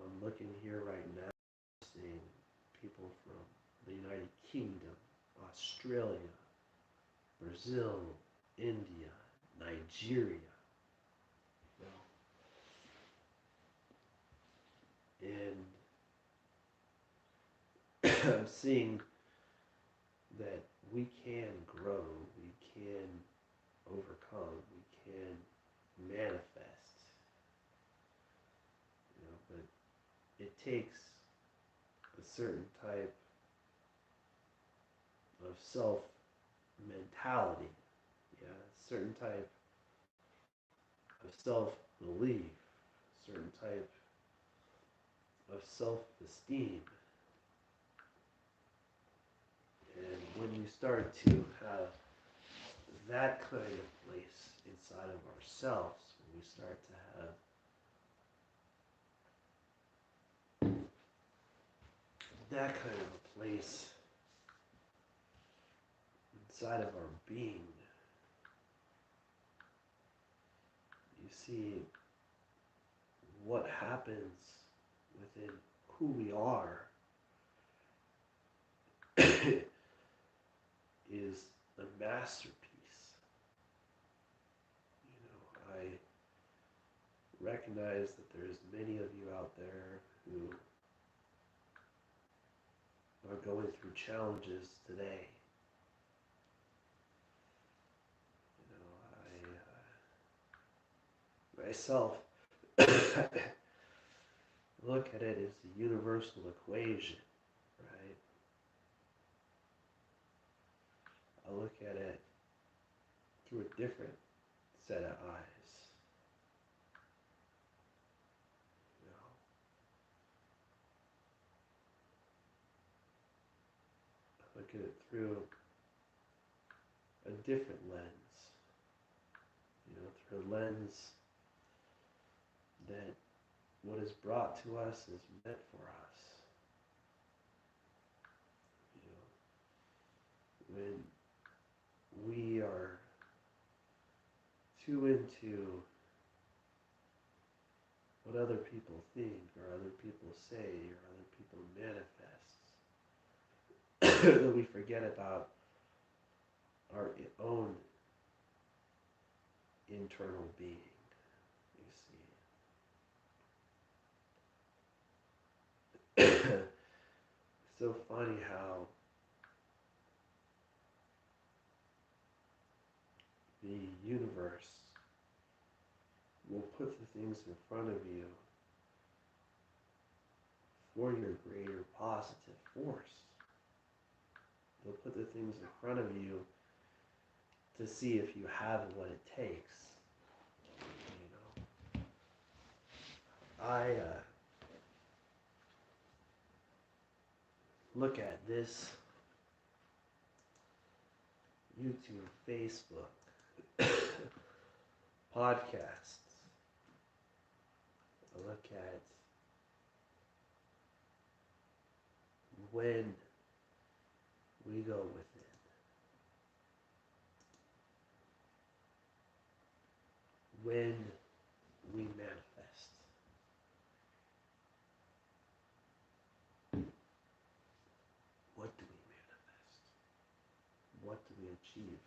I'm looking here right now, seeing people from the United Kingdom, Australia, Brazil, India, Nigeria. And I'm seeing that we can grow, we can overcome, we can manifest, but it takes a certain type of self mentality, a certain type of self belief, a certain type of self esteem. And when you start to have that kind of place inside of ourselves, when we start to have that kind of a place inside of our being, you see what happens within who we are is a masterpiece. I recognize that there's many of you out there who are going through challenges today. I myself look at it as a universal equation, right? I look at it through a different set of eyes. I look at it through a different lens, through a lens that what is brought to us is meant for us. When we are too into what other people think or other people say or other people manifest, that we forget about our own internal being, you see. It's so funny how the universe will put the things in front of you for your greater positive force. They'll put the things in front of you to see if you have what it takes. I look at this YouTube, Facebook, podcasts. I look at when we go within. When we manifest. What do we manifest? What do we achieve?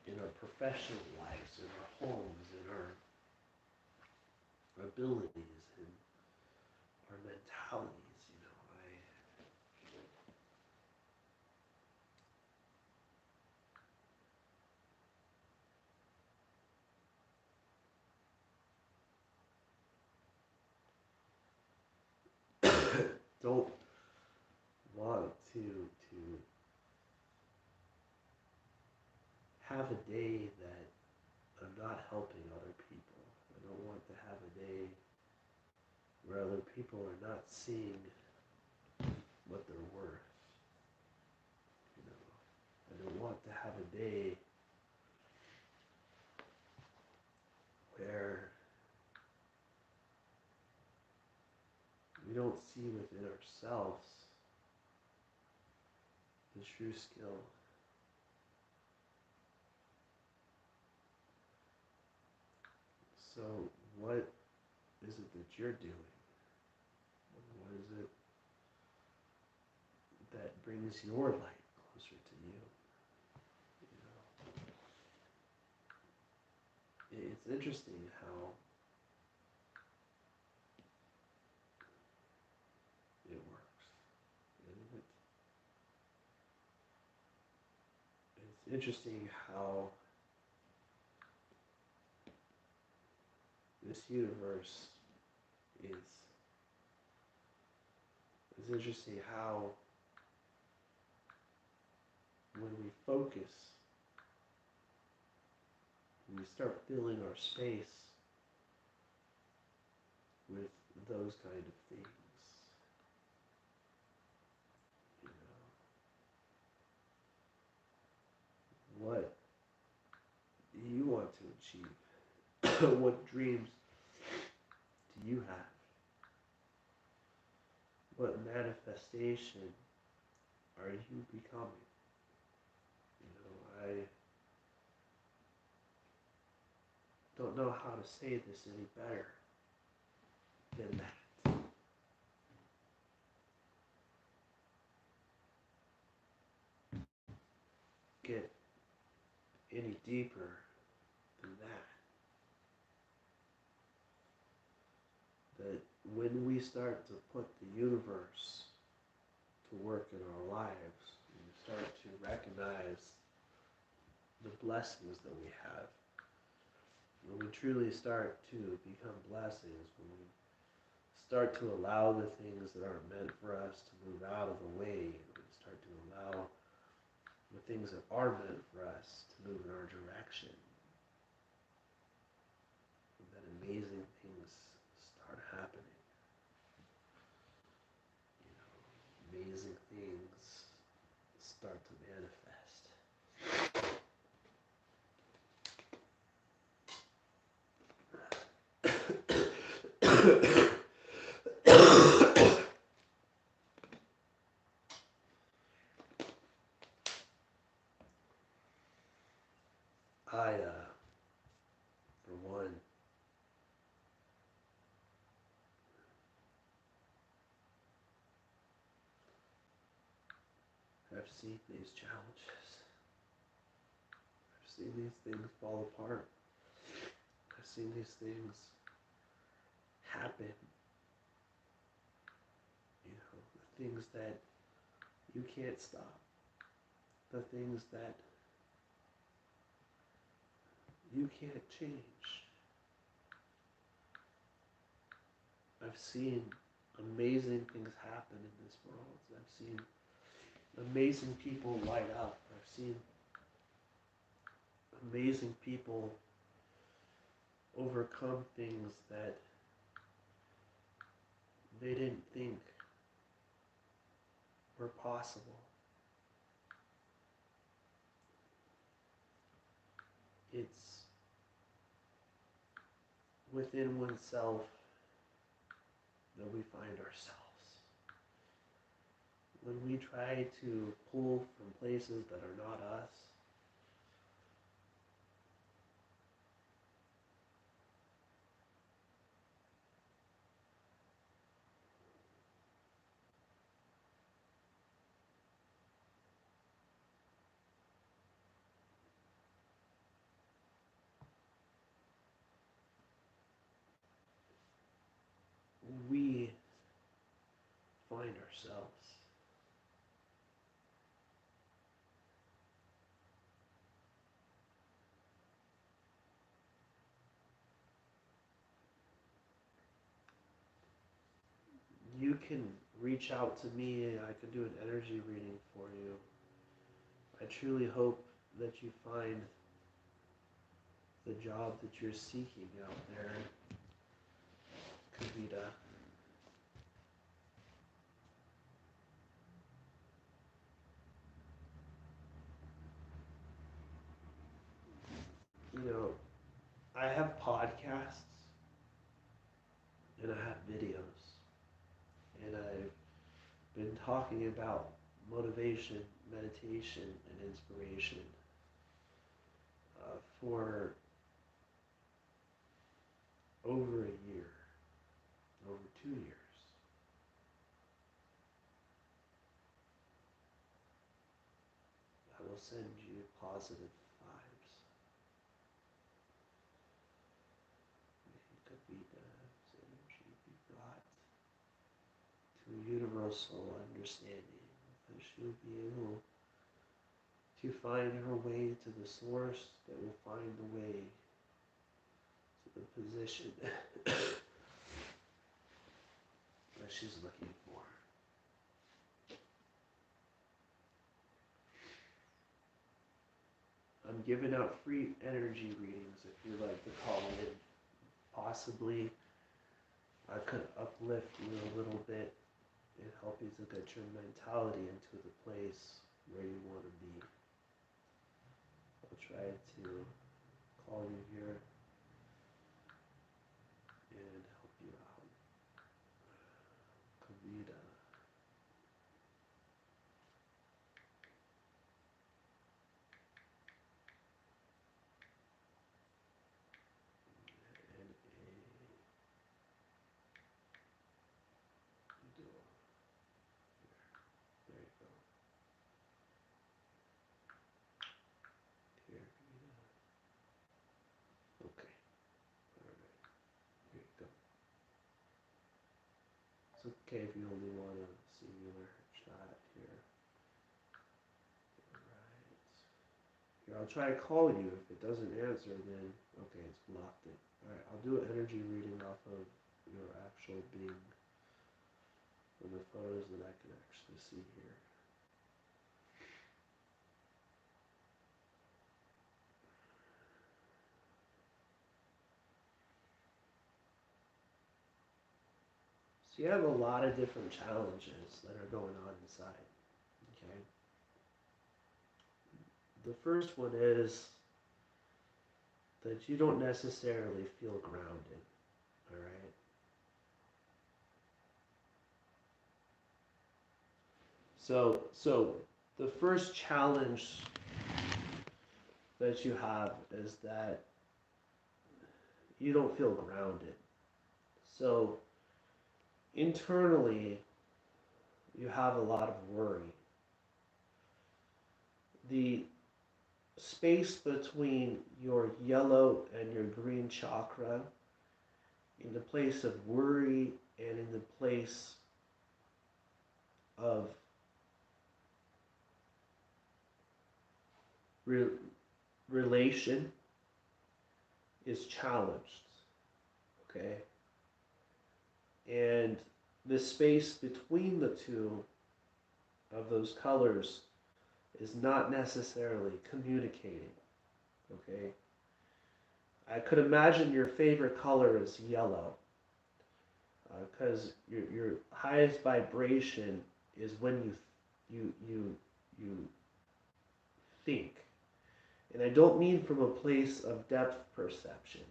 In our professional lives, in our homes, in our abilities, in our mentalities, don't want to have a day that I'm not helping other people. I don't want to have a day where other people are not seeing what they're worth. I don't want to have a day where we don't see within ourselves the true skill. So what is it that you're doing? What is it that brings your light closer to you? It's interesting how it works, isn't it? It's interesting how this universe is. It's interesting how when we focus, we start filling our space with those kind of things. What do you want to achieve? What dreams do you have? What manifestation are you becoming? I don't know how to say this any better than that. get any deeper than that. That when we start to put the universe to work in our lives, we start to recognize the blessings that we have. When we truly start to become blessings, when we start to allow the things that aren't meant for us to move out of the way, and we start to allow the things that are meant for us to move in our direction, then amazing things start happening. You know, amazing things start to manifest. I, for one, have seen these challenges. I've seen these things fall apart. I've seen these things happen. You know, the things that you can't stop. The things that you can't change. I've seen amazing things happen in this world. I've seen amazing people light up. I've seen amazing people overcome things that they didn't think were possible. It's within oneself that we find ourselves. When we try to pull from places that are not us, we find ourselves. You can reach out to me and I can do an energy reading for you. I truly hope that you find the job that you're seeking out there, Kavita. You know, I have podcasts and I have videos, and I've been talking about motivation, meditation, and inspiration for over a year, over 2 years. I will send you positive vibes. May Kavita's energy be brought to a universal understanding, that she'll be able to find her way to the source that will find the way to the position that she's looking for. I'm giving out free energy readings if you'd like to call in. Possibly I could uplift you a little bit and help you to get your mentality into the place where you want to be. I'll try to call you here and help you out. Kavita. There you go. okay if you only want a singular chat here. Alright. Here, I'll try to call you. If it doesn't answer, then okay, it's blocked it. Alright, I'll do an energy reading off of your actual being from the photos that I can actually see here. So you have a lot of different challenges that are going on inside. Okay. The first one is that you don't necessarily feel grounded. All right. So the first challenge that you have is that you don't feel grounded. So internally, you have a lot of worry. The space between your yellow and your green chakra, in the place of worry and in the place of relation, is challenged. Okay? And the space between the two of those colors is not necessarily communicating. Okay? I could imagine your favorite color is yellow, because your highest vibration is when you think. And I don't mean from a place of depth perception.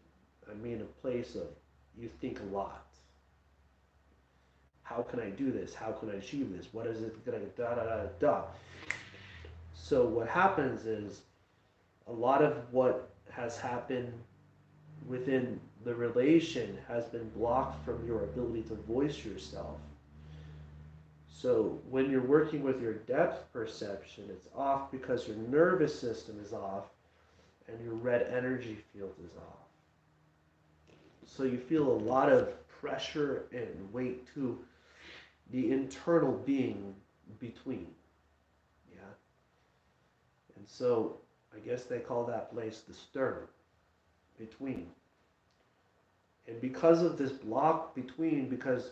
I mean a place of you think a lot. How can I do this? How can I achieve this? What is it gonna da da da da? So what happens is a lot of what has happened within the relation has been blocked from your ability to voice yourself. So when you're working with your depth perception, it's off because your nervous system is off and your red energy field is off. So you feel a lot of pressure and weight to the internal being between. Yeah. And so I guess they call that place the sternum, between. And because of this block between, because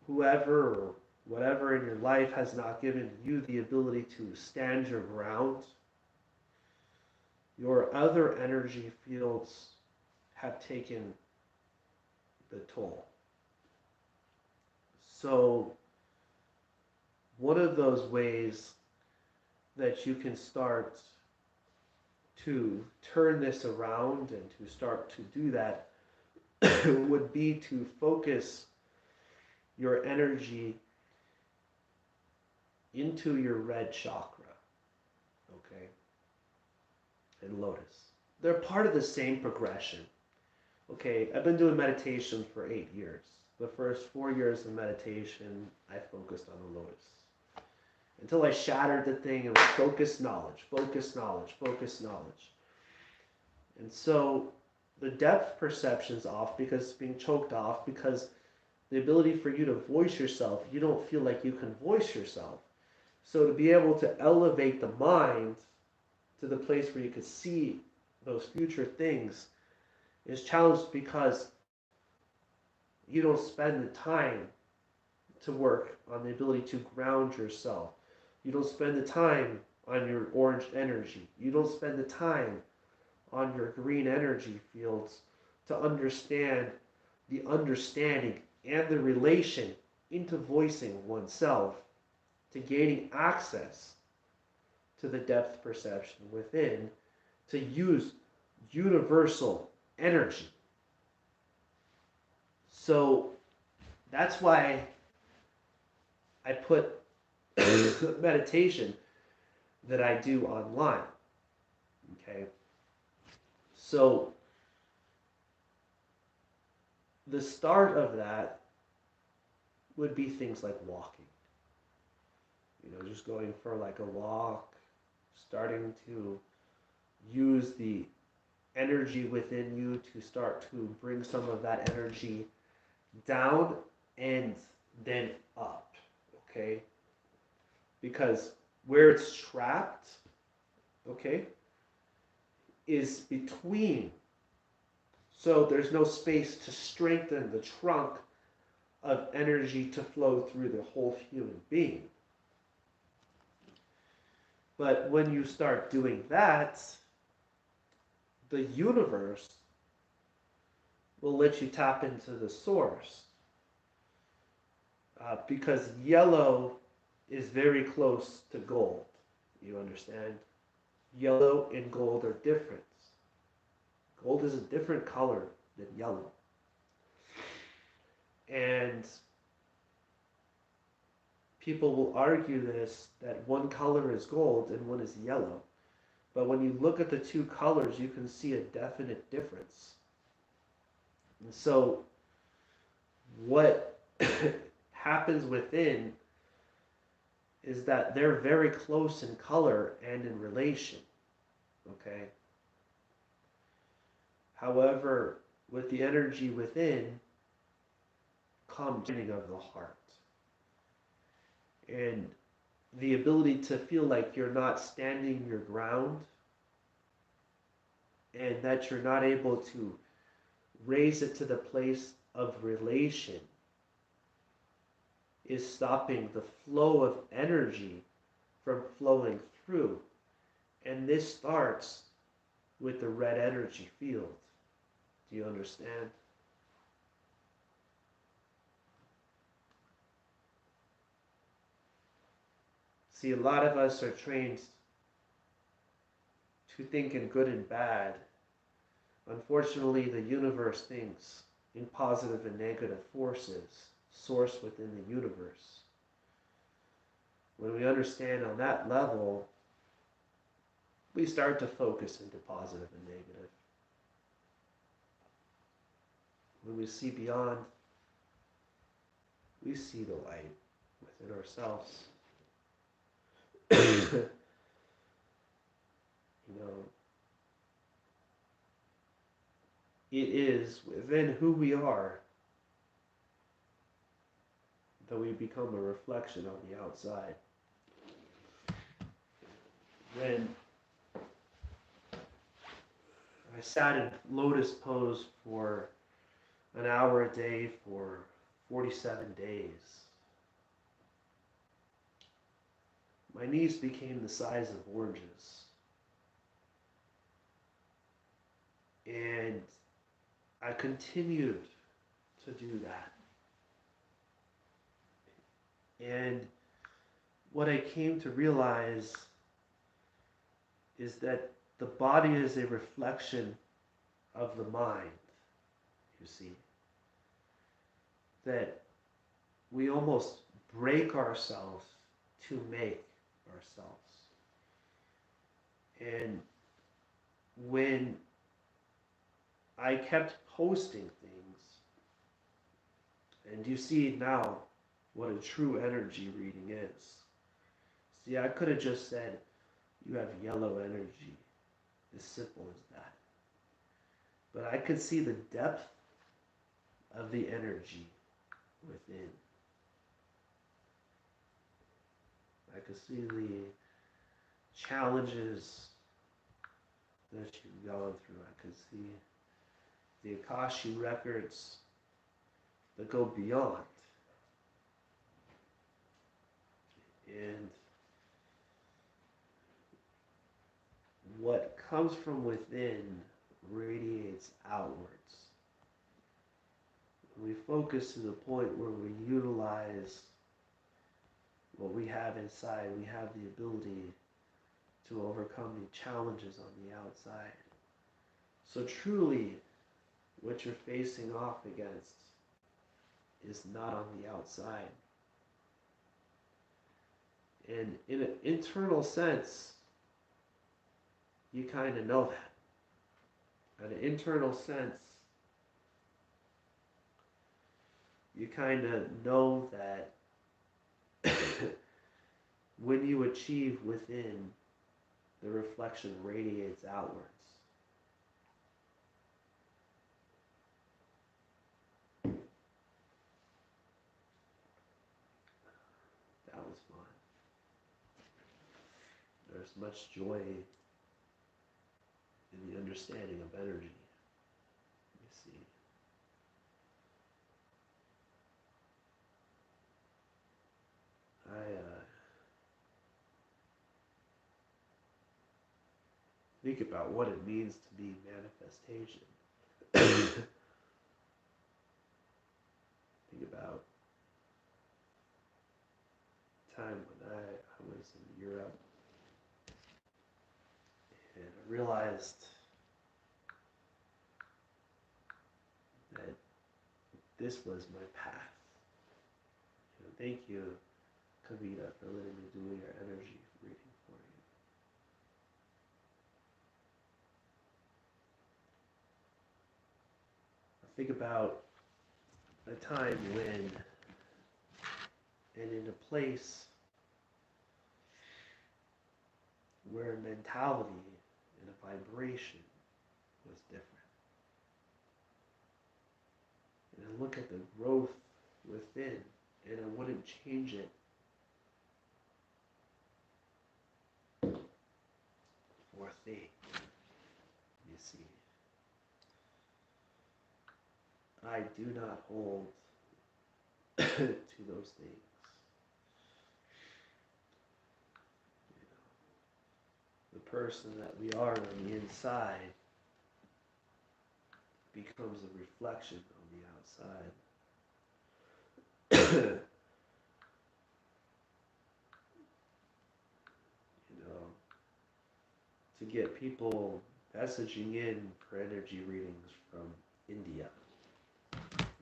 whoever or whatever in your life has not given you the ability to stand your ground, your other energy fields have taken the toll. So one of those ways that you can start to turn this around and to start to do that would be to focus your energy into your red chakra, okay, and lotus. They're part of the same progression. Okay, I've been doing meditation for 8 years. The first 4 years of meditation, I focused on the lotus. Until I shattered the thing and focus knowledge, focus knowledge, focus knowledge. And so the depth perception's off because it's being choked off, because the ability for you to voice yourself, you don't feel like you can voice yourself. So to be able to elevate the mind to the place where you can see those future things is challenged because you don't spend the time to work on the ability to ground yourself. You don't spend the time on your orange energy. You don't spend the time on your green energy fields to understand the understanding and the relation into voicing oneself, to gaining access to the depth perception within, to use universal energy. So that's why I put meditation that I do online. Okay. So the start of that would be things like walking. You know, just going for like a walk, starting to use the energy within you to start to bring some of that energy down and then up, okay? Because where it's trapped, okay, is between. So there's no space to strengthen the trunk of energy to flow through the whole human being. But when you start doing that, the universe will let you tap into the source. Because yellow is very close to gold. You understand? Yellow and gold are different. Gold is a different color than yellow. And people will argue this, that one color is gold and one is yellow. But when you look at the two colors, you can see a definite difference. And so what happens within is that they're very close in color and in relation. Okay? However, with the energy within comes the of the heart. And the ability to feel like you're not standing your ground and that you're not able to raise it to the place of relation is stopping the flow of energy from flowing through. And this starts with the red energy field. Do you understand? See, a lot of us are trained to think in good and bad. Unfortunately, the universe thinks in positive and negative forces, source within the universe. When we understand on that level, we start to focus into positive and negative. When we see beyond, we see the light within ourselves. You know, it is within who we are that we become a reflection on the outside. When I sat in lotus pose for an hour a day for 47 days, my knees became the size of oranges. And I continued to do that. And what I came to realize is that the body is a reflection of the mind, you see. That we almost break ourselves to make ourselves. And when I kept posting things, and you see now what a true energy reading is. See, I could have just said, you have yellow energy. As simple as that. But I could see the depth of the energy within. I could see the challenges that you've gone through. I could see the Akashic records that go beyond. And what comes from within radiates outwards. We focus to the point where we utilize what we have inside. We have the ability to overcome the challenges on the outside. So truly, what you're facing off against is not on the outside. And in an internal sense, you kind of know that. In an internal sense, you kind of know that when you achieve within, the reflection radiates outwards. There's much joy in the understanding of energy, you see. I think about what it means to be manifestation. Think about a time when I was in Europe and I realized that this was my path. Thank you, Kavita, for letting me do your energy reading for you. I think about a time when, and in a place where mentality and a vibration was different. And I look at the growth within, and I wouldn't change it for a thing, you see. I do not hold to those things. The person that we are on the inside becomes a reflection on the outside. To get people messaging in for energy readings from India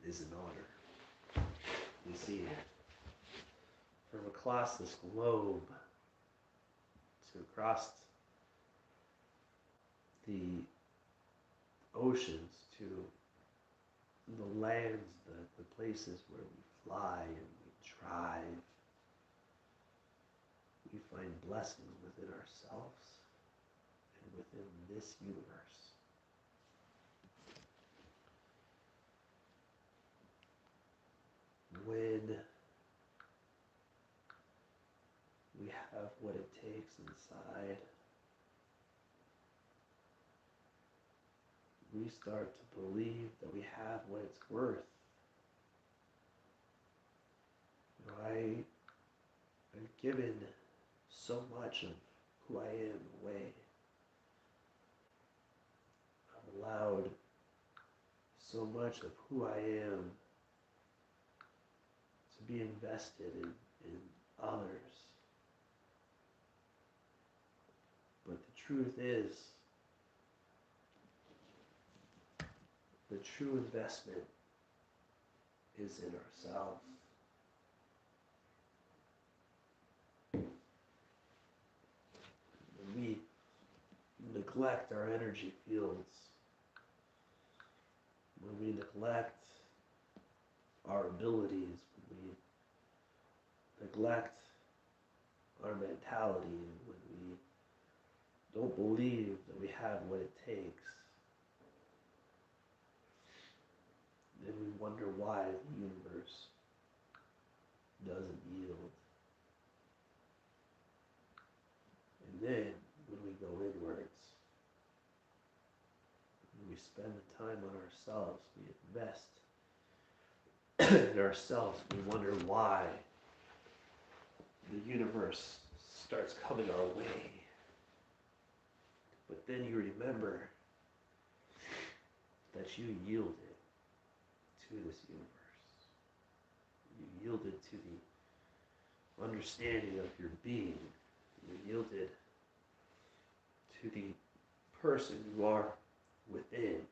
is an honor. You see, from across this globe to across the oceans to the lands, the places where we fly and we drive, we find blessings within ourselves and within this universe. When we have what it takes inside, we start to believe that we have what it's worth. I've given so much of who I am away. I've allowed so much of who I am to be invested in others. But the truth is, the true investment is in ourselves. When we neglect our energy fields, when we neglect our abilities, when we neglect our mentality, when we don't believe that we have what it takes, then we wonder why the universe doesn't yield. And then, when we go inwards, when we spend the time on ourselves, we invest in ourselves, we wonder why the universe starts coming our way. But then you remember that you yielded to this universe. You yielded to the understanding of your being. You yielded to the person you are within.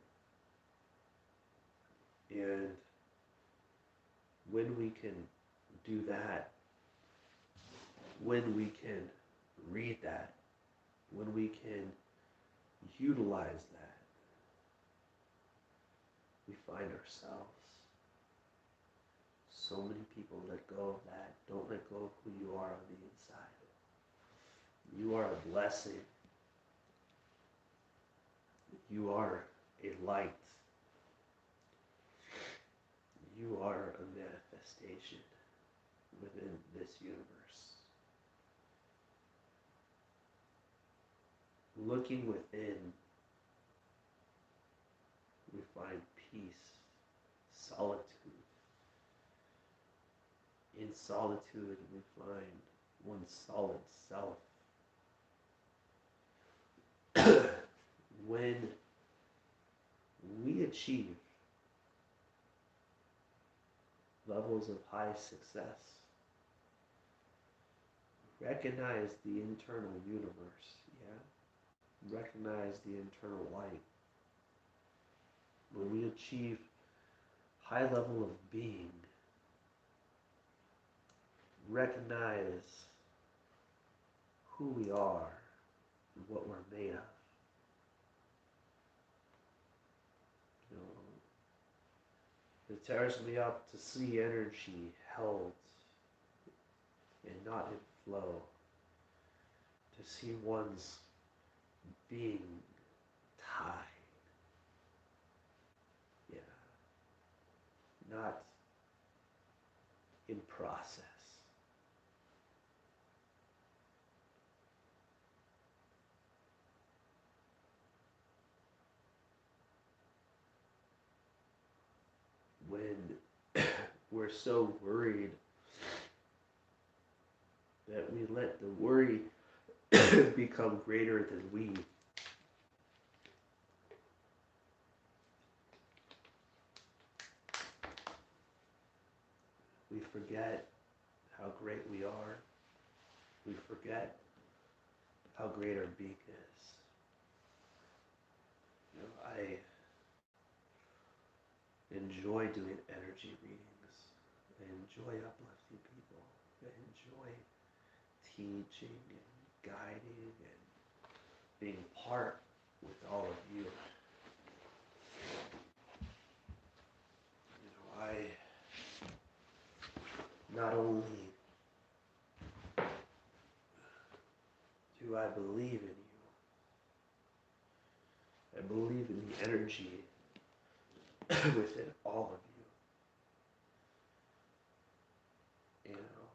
And when we can do that, when we can read that, when we can utilize that, we find ourselves. So many people let go of that, don't let go of who you are on the inside. You are a blessing. You are a light. You are a manifestation within this universe. looking within, we find peace, solitude. In solitude, we find one's solid self. When we achieve levels of high success, recognize the internal universe, yeah? Recognize the internal light. When we achieve high level of being, recognize who we are and what we're made of. You know, it tears me up to see energy held and not in flow. To see one's being tied. Yeah. Not in process. When we're so worried that we let the worry become greater than we forget how great we are. We forget how great our being is. You know, I enjoy doing energy readings. I enjoy uplifting people. I enjoy teaching and guiding and being part with all of you. You know, I not only do I believe in you, I believe in the energy within all of you. You know,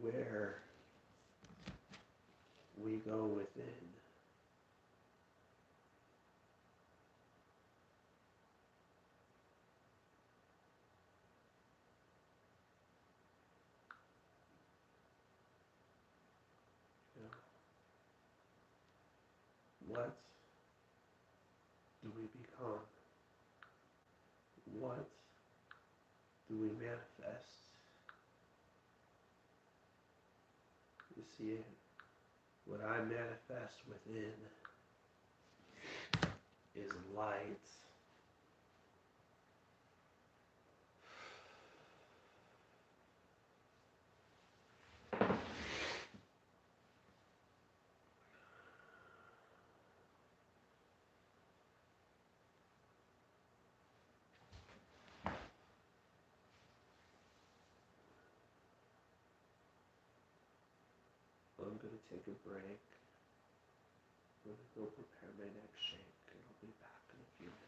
where we go within, you know, what do we become? What do we manifest? You see, what I manifest within is light. I'm going to take a break. I'm going to go prepare my next shake, and I'll be back in a few minutes.